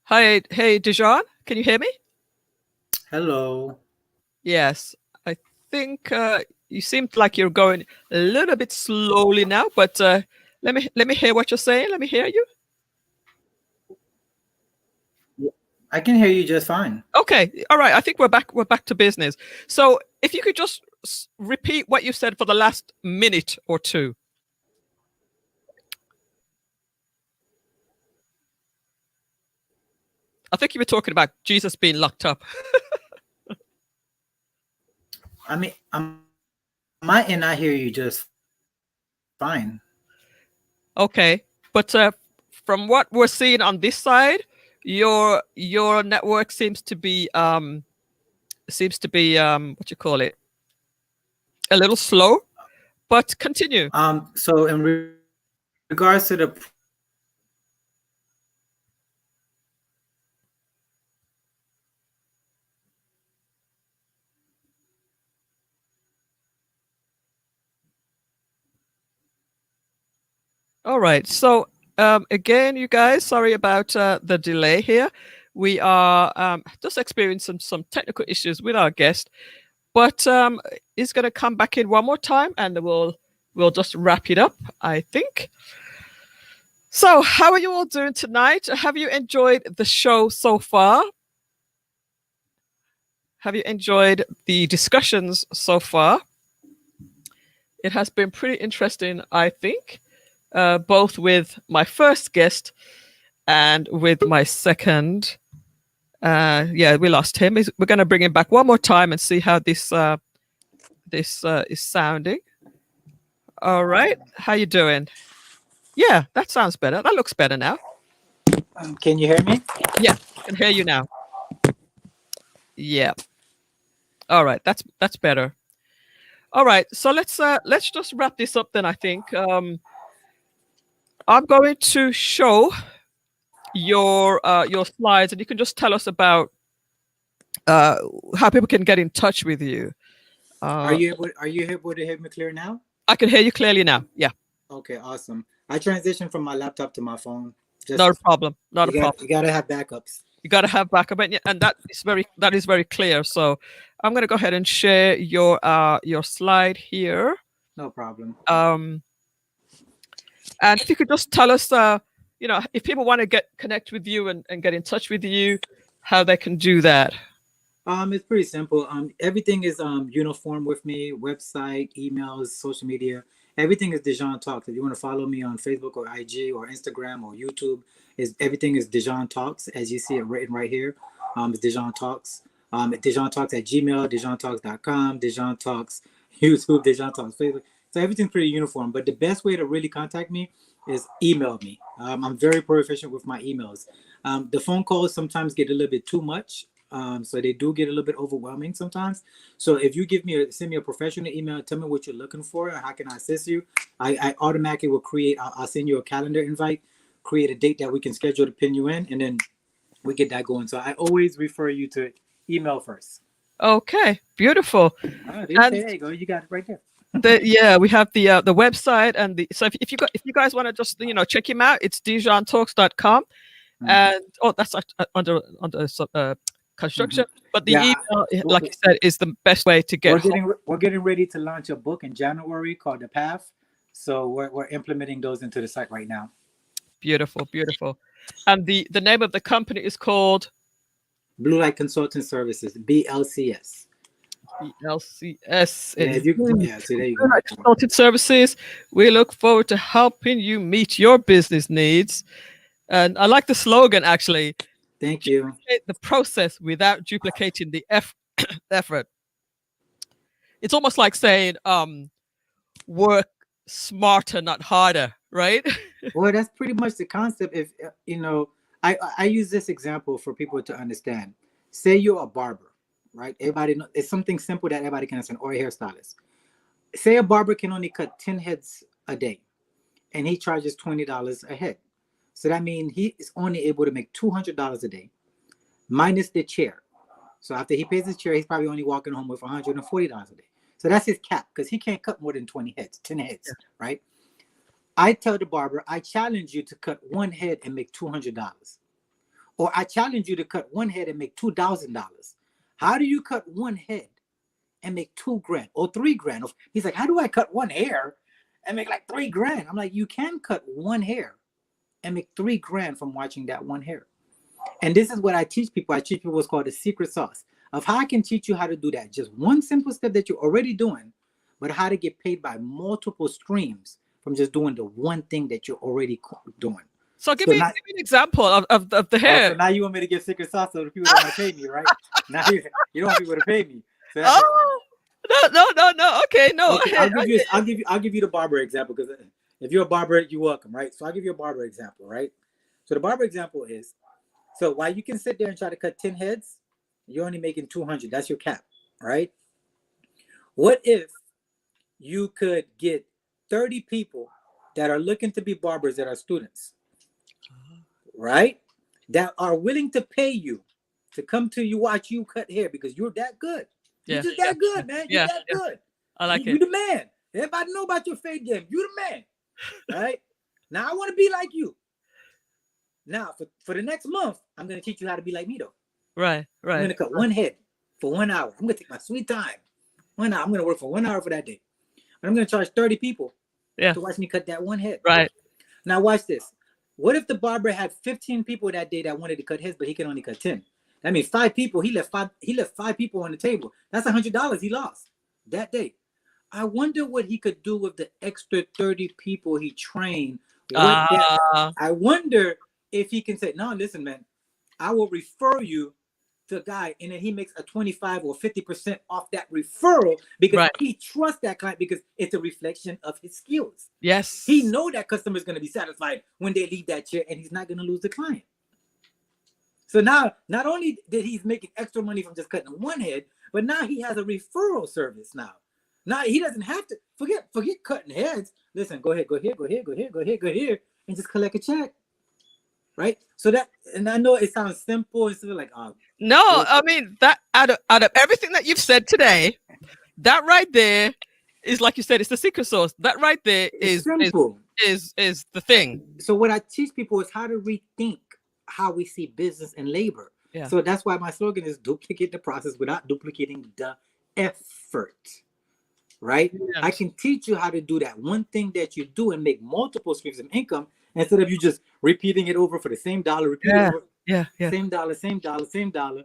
Hi, hey, Dejan. Can you hear me? Hello. Yes, I think you seemed like you're going a little bit slowly now, but let me hear what you're saying. Let me hear you. I can hear you just fine. Okay, all right. I think we're back. We're back to business. So, if you could just repeat what you said for the last minute or two. I think you were talking about Jesus being locked up. I mean, my end, I hear you just fine. Okay, but from what we're seeing on this side, your network seems to be what you call it, a little slow, but continue. So in regards to the All right. So again, you guys, sorry about the delay here. We are just experiencing some technical issues with our guest, but he's going to come back in one more time, and we'll just wrap it up, I think. So, how are you all doing tonight? Have you enjoyed the show so far? Have you enjoyed the discussions so far? It has been pretty interesting, I think. Both with my first guest and with my second. Yeah, we lost him. We're going to bring him back one more time and see how this is sounding. All right, how you doing? Yeah, that sounds better. That looks better now. Can you hear me? Yeah, I can hear you now. Yeah. All right, that's better. All right, so let's just wrap this up then. I think. I'm going to show your slides, and you can just tell us about how people can get in touch with you. Are you able to hear me clear now? I can hear you clearly now. Yeah. Okay, awesome. I transitioned from my laptop to my phone. Not a problem. Not a problem. You gotta have backups. You gotta have backup, and that is very clear. So I'm gonna go ahead and share your slide here. No problem. And if you could just tell us, if people want to connect with you and get in touch with you, how they can do that. It's pretty simple. Everything is uniform with me. Website, emails, social media. Everything is Dejan Talks. If you want to follow me on Facebook or IG or Instagram or YouTube, everything is Dejan Talks, as you see it written right here. It's Dejan Talks. Dejan Talks at Gmail, DejanTalks.com, Dejan Talks, YouTube, Dejan Talks, Facebook. So everything's pretty uniform. But the best way to really contact me is email me. I'm very proficient with my emails. The phone calls sometimes get a little bit too much. So they do get a little bit overwhelming sometimes. So if you send me a professional email, tell me what you're looking for, and how can I assist you? I automatically will I'll send you a calendar invite, create a date that we can schedule to pin you in, and then we get that going. So I always refer you to email first. Okay, beautiful. There you go. You got it right there. Yeah, we have the website, and so if you guys want to just check him out, it's dejantalks.com, and that's under construction. But the email, like you said, is the best way to get. We're getting ready to launch a book in January called The Path, so we're implementing those into the site right now. Beautiful, beautiful. And the name of the company is called Blue Light Consulting Services, BLCS. BLCS. Yeah, so there you go. Blue Light Consulting Services. We look forward to helping you meet your business needs. And I like the slogan, actually. Thank you. Duplicate the process without duplicating the effort. It's almost like saying work smarter, not harder, right? Well, that's pretty much the concept. If I use this example for people to understand. Say you're a barber, right? Everybody know it's something simple that everybody can understand, or a hairstylist. Say a barber can only cut 10 heads a day, and he charges $20 a head. So that means he is only able to make $200 a day, minus the chair. So after he pays his chair, he's probably only walking home with $140 a day. So that's his cap, because he can't cut more than 20 heads, 10 heads, right? I tell the barber, I challenge you to cut one head and make $200. Or I challenge you to cut one head and make $2,000. How do you cut one head and make $2,000 or $3,000? He's like, how do I cut one hair and make like $3,000? I'm like, you can cut one hair and make $3,000 from watching that one hair. And this is what I teach people. I teach people what's called the secret sauce of how I can teach you how to do that. Just one simple step that you're already doing, but how to get paid by multiple streams from just doing the one thing that you're already doing. So give me an example of the hair. So now you want me to give secret sauce so the people don't want to pay me, right? Now you don't want people to pay me. So no. Okay, no. Okay, I'll give you the barber example, because if you're a barber, you're welcome, right? So I'll give you a barber example, right? So the barber example is, so while you can sit there and try to cut 10 heads, you're only making 200. That's your cap, right? What if you could get 30 people that are looking to be barbers that are students, right? That are willing to pay you to come to you, watch you cut hair because you're that good. You're just that good, man. You're that good. I like it. You're the man. Everybody know about your fade game. You're the man, right? Now I want to be like you. Now for the next month, I'm going to teach you how to be like me, though. Right. I'm going to cut one head for 1 hour. I'm going to take my sweet time. 1 hour. I'm going to work for 1 hour for that day. But I'm going to charge 30 people to watch me cut that one head. Right. Now watch this. What if the barber had 15 people that day that wanted to cut heads, but he can only cut 10? That means 5 people. He left five people on the table. That's $100 he lost that day. I wonder what he could do with the extra 30 people he trained. I wonder if he can say, no, listen, man, I will refer you to a guy, and then he makes a 25 or 50% off that referral because he trusts that client, because it's a reflection of his skills. Yes. He know that customer is going to be satisfied when they leave that chair, and he's not going to lose the client. So now, not only did he's making extra money from just cutting one head, but now he has a referral service now. Now he doesn't have to forget cutting heads. Listen, go ahead, and just collect a check. Right? So that, and I know it sounds simple. It's like, no, I mean, that out of everything that you've said today, that right there is, like you said, it's the secret sauce. That right there is simple. Is the thing. So what I teach people is how to rethink how we see business and labor. Yeah. So that's why my slogan is duplicate the process without duplicating the effort. Right? Yes. I can teach you how to do that one thing that you do and make multiple streams of income instead of you just repeating it over for the same dollar. Same dollar.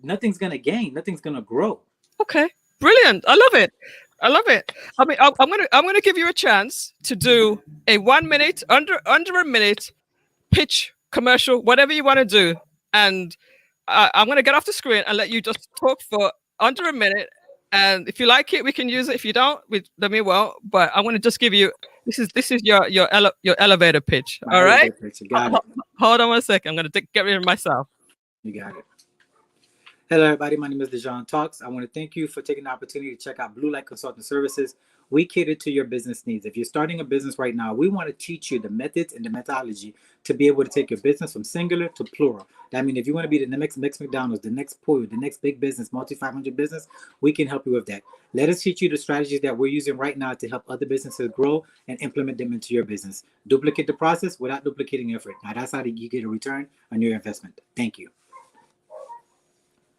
Nothing's gonna gain. Nothing's gonna grow. Okay, brilliant. I love it. I mean, I'm gonna give you a chance to do a 1 minute, under a minute pitch commercial, whatever you want to do, and I'm gonna get off the screen and let you just talk for under a minute. And if you like it, we can use it. If you don't, let me well. But I want to just give you this is your elevator pitch. All right. Pitch. You got it. Hold on 1 second. I'm gonna get rid of myself. You got it. Hello, everybody. My name is Dejan Talks. I want to thank you for taking the opportunity to check out Blue Light Consulting Services. We cater to your business needs. If you're starting a business right now, we want to teach you the methods and the methodology to be able to take your business from singular to plural. That means if you want to be the next McDonald's, the next Pollo, the next big business, multi-500 business, we can help you with that. Let us teach you the strategies that we're using right now to help other businesses grow and implement them into your business. Duplicate the process without duplicating effort. Now, that's how you get a return on your investment. Thank you.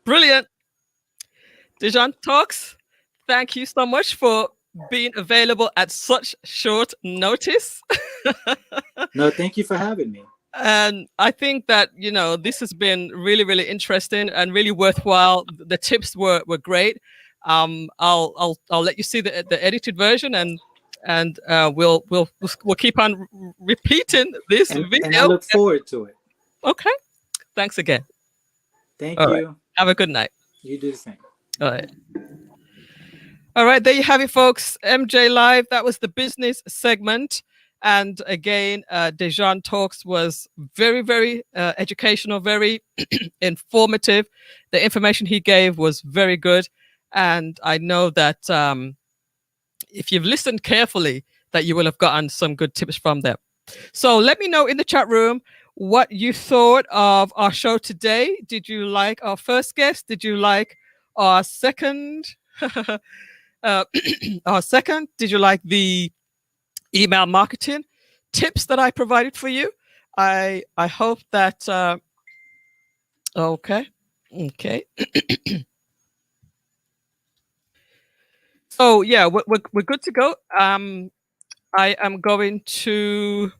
Brilliant. Dejan Talks, thank you so much for being available at such short notice. No, thank you for having me. And I think that, this has been really, really interesting and really worthwhile. The tips were great. I'll let you see the edited version, and we'll keep on repeating this video. And I look forward to it. Okay. Thanks again. Thank you. Right. Have a good night. You do the same. All right. All right, there you have it, folks. MJ Live, that was the business segment. And again, Dejan Talks was very, very educational, very informative. The information he gave was very good. And I know that if you've listened carefully, that you will have gotten some good tips from them. So let me know in the chat room what you thought of our show today. Did you like our first guest? Did you like our second? Our second, did you like the email marketing tips that I provided for you? I hope that okay. So yeah, we're good to go. I am going to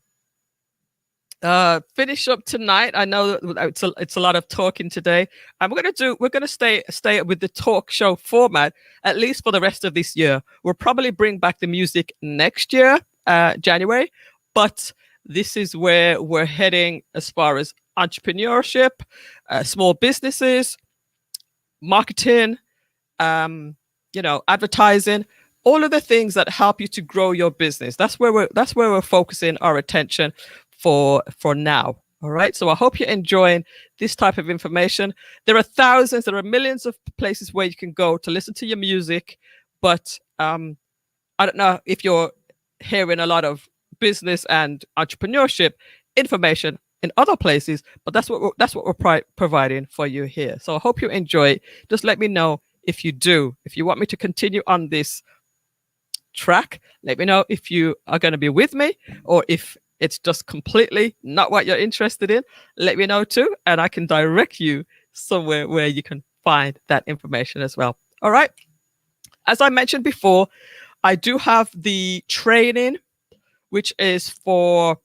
finish up tonight. I know that it's a lot of talking today. And we're gonna stay with the talk show format at least for the rest of this year. We'll probably bring back the music next year, January, but this is where we're heading as far as entrepreneurship, small businesses, marketing, advertising, all of the things that help you to grow your business. That's where we're focusing our attention for now. All right. So I hope you're enjoying this type of information. There are millions of places where you can go to listen to your music, but I don't know if you're hearing a lot of business and entrepreneurship information in other places, but that's what we're providing for you here. So I hope you enjoy it. Just let me know if you do. If you want me to continue on this track, let me know if you are going to be with me, or if it's just completely not what you're interested in. Let me know too, and I can direct you somewhere where you can find that information as well. All right. As I mentioned before, I do have the training, which is for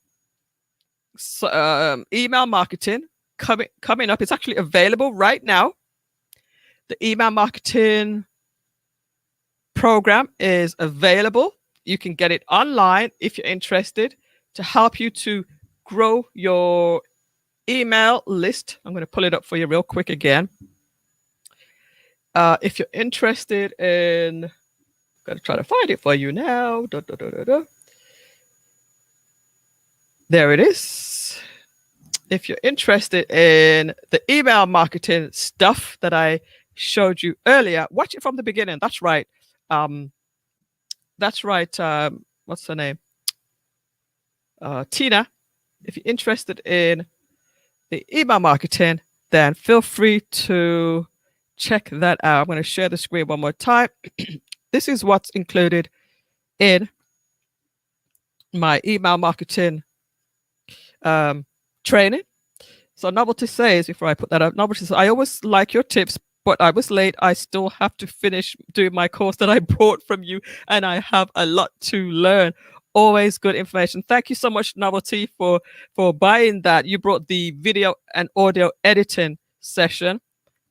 email marketing coming up. It's actually available right now. The email marketing program is available. You can get it online if you're interested, to help you to grow your email list. I'm going to pull it up for you real quick again. If you're interested in, I'm going to try to find it for you now. There it is. If you're interested in the email marketing stuff that I showed you earlier, watch it from the beginning. That's right. That's right. What's her name? Tina. If you're interested in the email marketing, then feel free to check that out. I'm going to share the screen one more time. This is what's included in my email marketing training. So Novelty says, before I put that up, Novelty says, I always like your tips, but I was late. I still have to finish doing my course that I bought from you, and I have a lot to learn. Always good information. Thank you so much, Novelty, for buying that. You brought the video and audio editing session.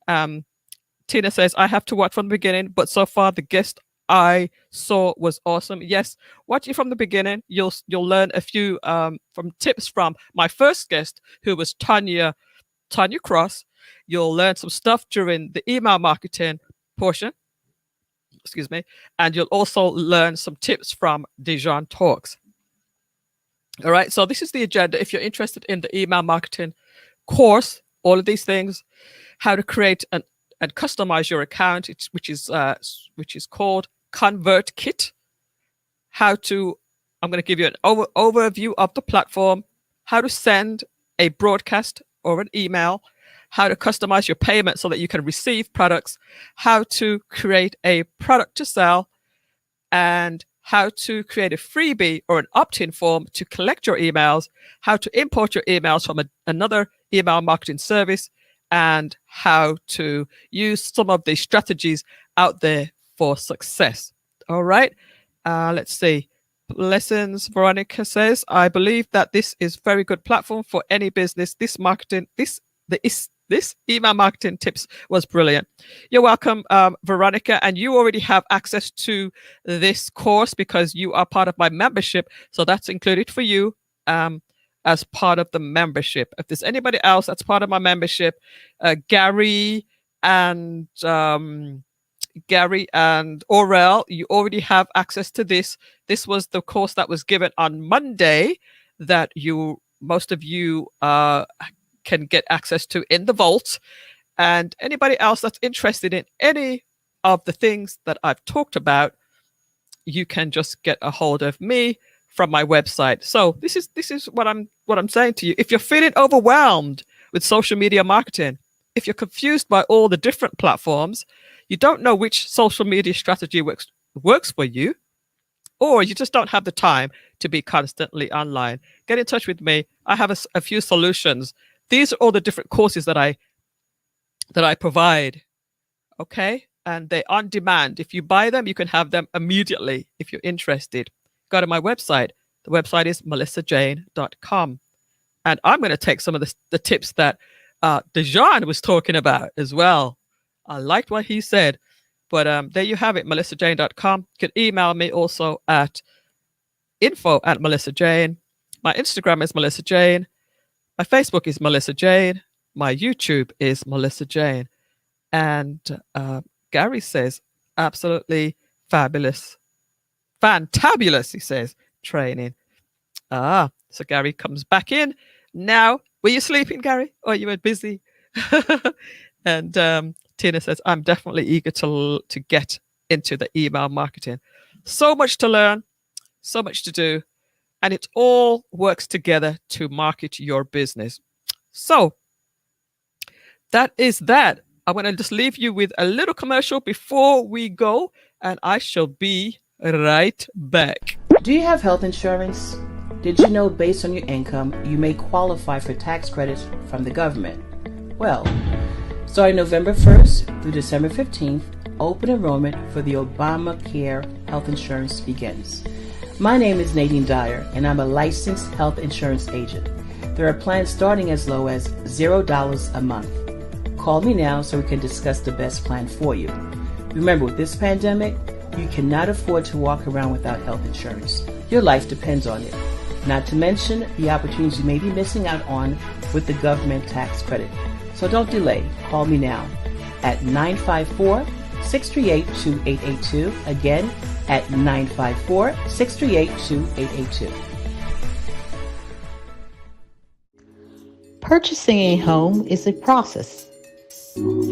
Tina says, I have to watch from the beginning, but so far the guest I saw was awesome. Yes, watch it from the beginning. You'll learn a few from tips from my first guest, who was Tonya Cross. You'll learn some stuff during the email marketing portion. Excuse me. And you'll also learn some tips from Dejan Talks. All right. So this is the agenda. If you're interested in the email marketing course, all of these things, how to create and customize your account, which is called Convert Kit. I'm going to give you an overview of the platform, how to send a broadcast or an email, how to customize your payment so that you can receive products, how to create a product to sell, and how to create a freebie or an opt-in form to collect your emails, how to import your emails from another email marketing service, and how to use some of the strategies out there for success. All right. Let's see. Lessons, Veronica says, I believe that this is very good platform for any business. This email marketing tips was brilliant. You're welcome, Veronica, and you already have access to this course because you are part of my membership. So that's included for you as part of the membership. If there's anybody else that's part of my membership, Gary and Gary and Aurel, you already have access to this. This was the course that was given on Monday that most of you can get access to in the vault. And anybody else that's interested in any of the things that I've talked about, you can just get a hold of me from my website. So this is what I'm saying to you. If you're feeling overwhelmed with social media marketing, if you're confused by all the different platforms, you don't know which social media strategy works for you, or you just don't have the time to be constantly online, get in touch with me. I have a few solutions. These are all the different courses that I provide. Okay. And they're on demand. If you buy them, you can have them immediately if you're interested. Go to my website. The website is melissajane.com. And I'm going to take some of the tips that Dejan was talking about as well. I liked what he said. But there you have it, melissajane.com. You can email me also at info@melissajane. My Instagram is Melissa Jane. My Facebook is Melissa Jane. My YouTube is Melissa Jane. And Gary says, absolutely fabulous. Fantabulous, he says, training. So Gary comes back in. Now, were you sleeping, Gary? Or you were busy? And Tina says, I'm definitely eager to get into the email marketing. So much to learn, so much to do, and it all works together to market your business. So that is that. I'm going to just leave you with a little commercial before we go, and I shall be right back. Do you have health insurance? Did you know based on your income, you may qualify for tax credits from the government? Well, starting November 1st through December 15th, open enrollment for the Obamacare health insurance begins. My name is Nadine Dyer, and I'm a licensed health insurance agent. There are plans starting as low as $0 a month. Call me now so we can discuss the best plan for you. Remember, with this pandemic, you cannot afford to walk around without health insurance. Your life depends on it. Not to mention the opportunities you may be missing out on with the government tax credit. So don't delay. Call me now at 954-638-2882. Again, at 954-638-2882. Purchasing a home is a process.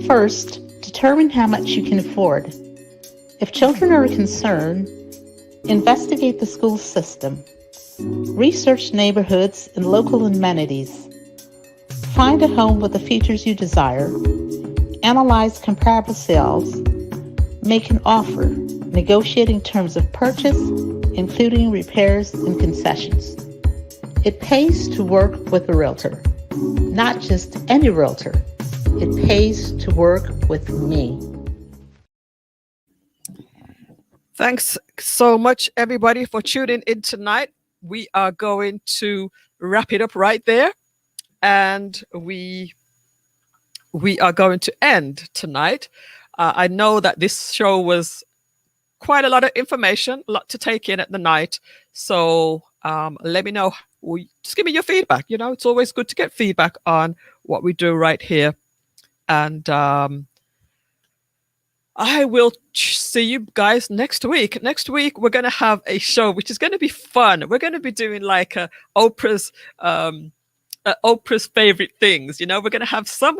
First, determine how much you can afford. If children are a concern, investigate the school system. Research neighborhoods and local amenities. Find a home with the features you desire. Analyze comparable sales. Make an offer, negotiating terms of purchase, including repairs and concessions. It pays to work with a realtor. Not just any realtor. It pays to work with me. Thanks so much, everybody, for tuning in tonight. We are going to wrap it up right there. And we are going to end tonight. I know that this show was quite a lot of information, a lot to take in at the night. So let me know. Just give me your feedback. You know, it's always good to get feedback on what we do right here. And I will see you guys next week. Next week, we're going to have a show, which is going to be fun. We're going to be doing like Oprah's favorite things. You know, we're going to have some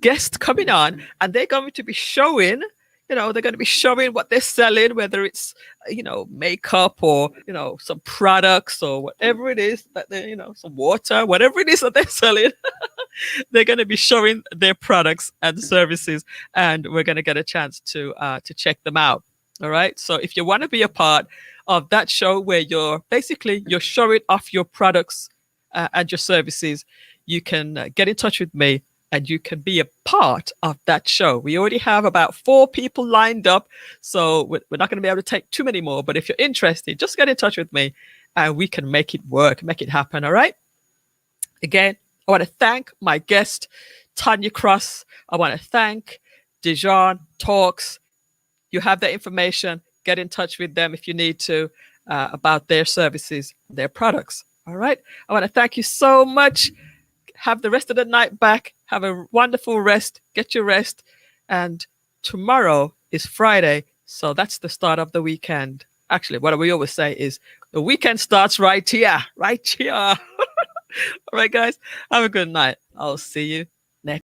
guests coming on, and they're going to be showing, they're going to be showing what they're selling, whether it's, makeup or, some products or whatever it is that they, some water, whatever it is that they're selling. They're going to be showing their products and services, and we're going to get a chance to check them out. All right. So if you want to be a part of that show where you're showing off your products and your services, you can get in touch with me and you can be a part of that show. We already have about 4 people lined up, so we're not going to be able to take too many more. But if you're interested, just get in touch with me and we can make it work, make it happen. All right. Again, I want to thank my guest, Tonya Cross. I want to thank Dejan Talks. You have their information. Get in touch with them if you need to about their services, their products. All right. I want to thank you so much. Have the rest of the night back. Have a wonderful rest. Get your rest. And tomorrow is Friday. So that's the start of the weekend. Actually, what we always say is the weekend starts right here, right here. All right, guys, have a good night. I'll see you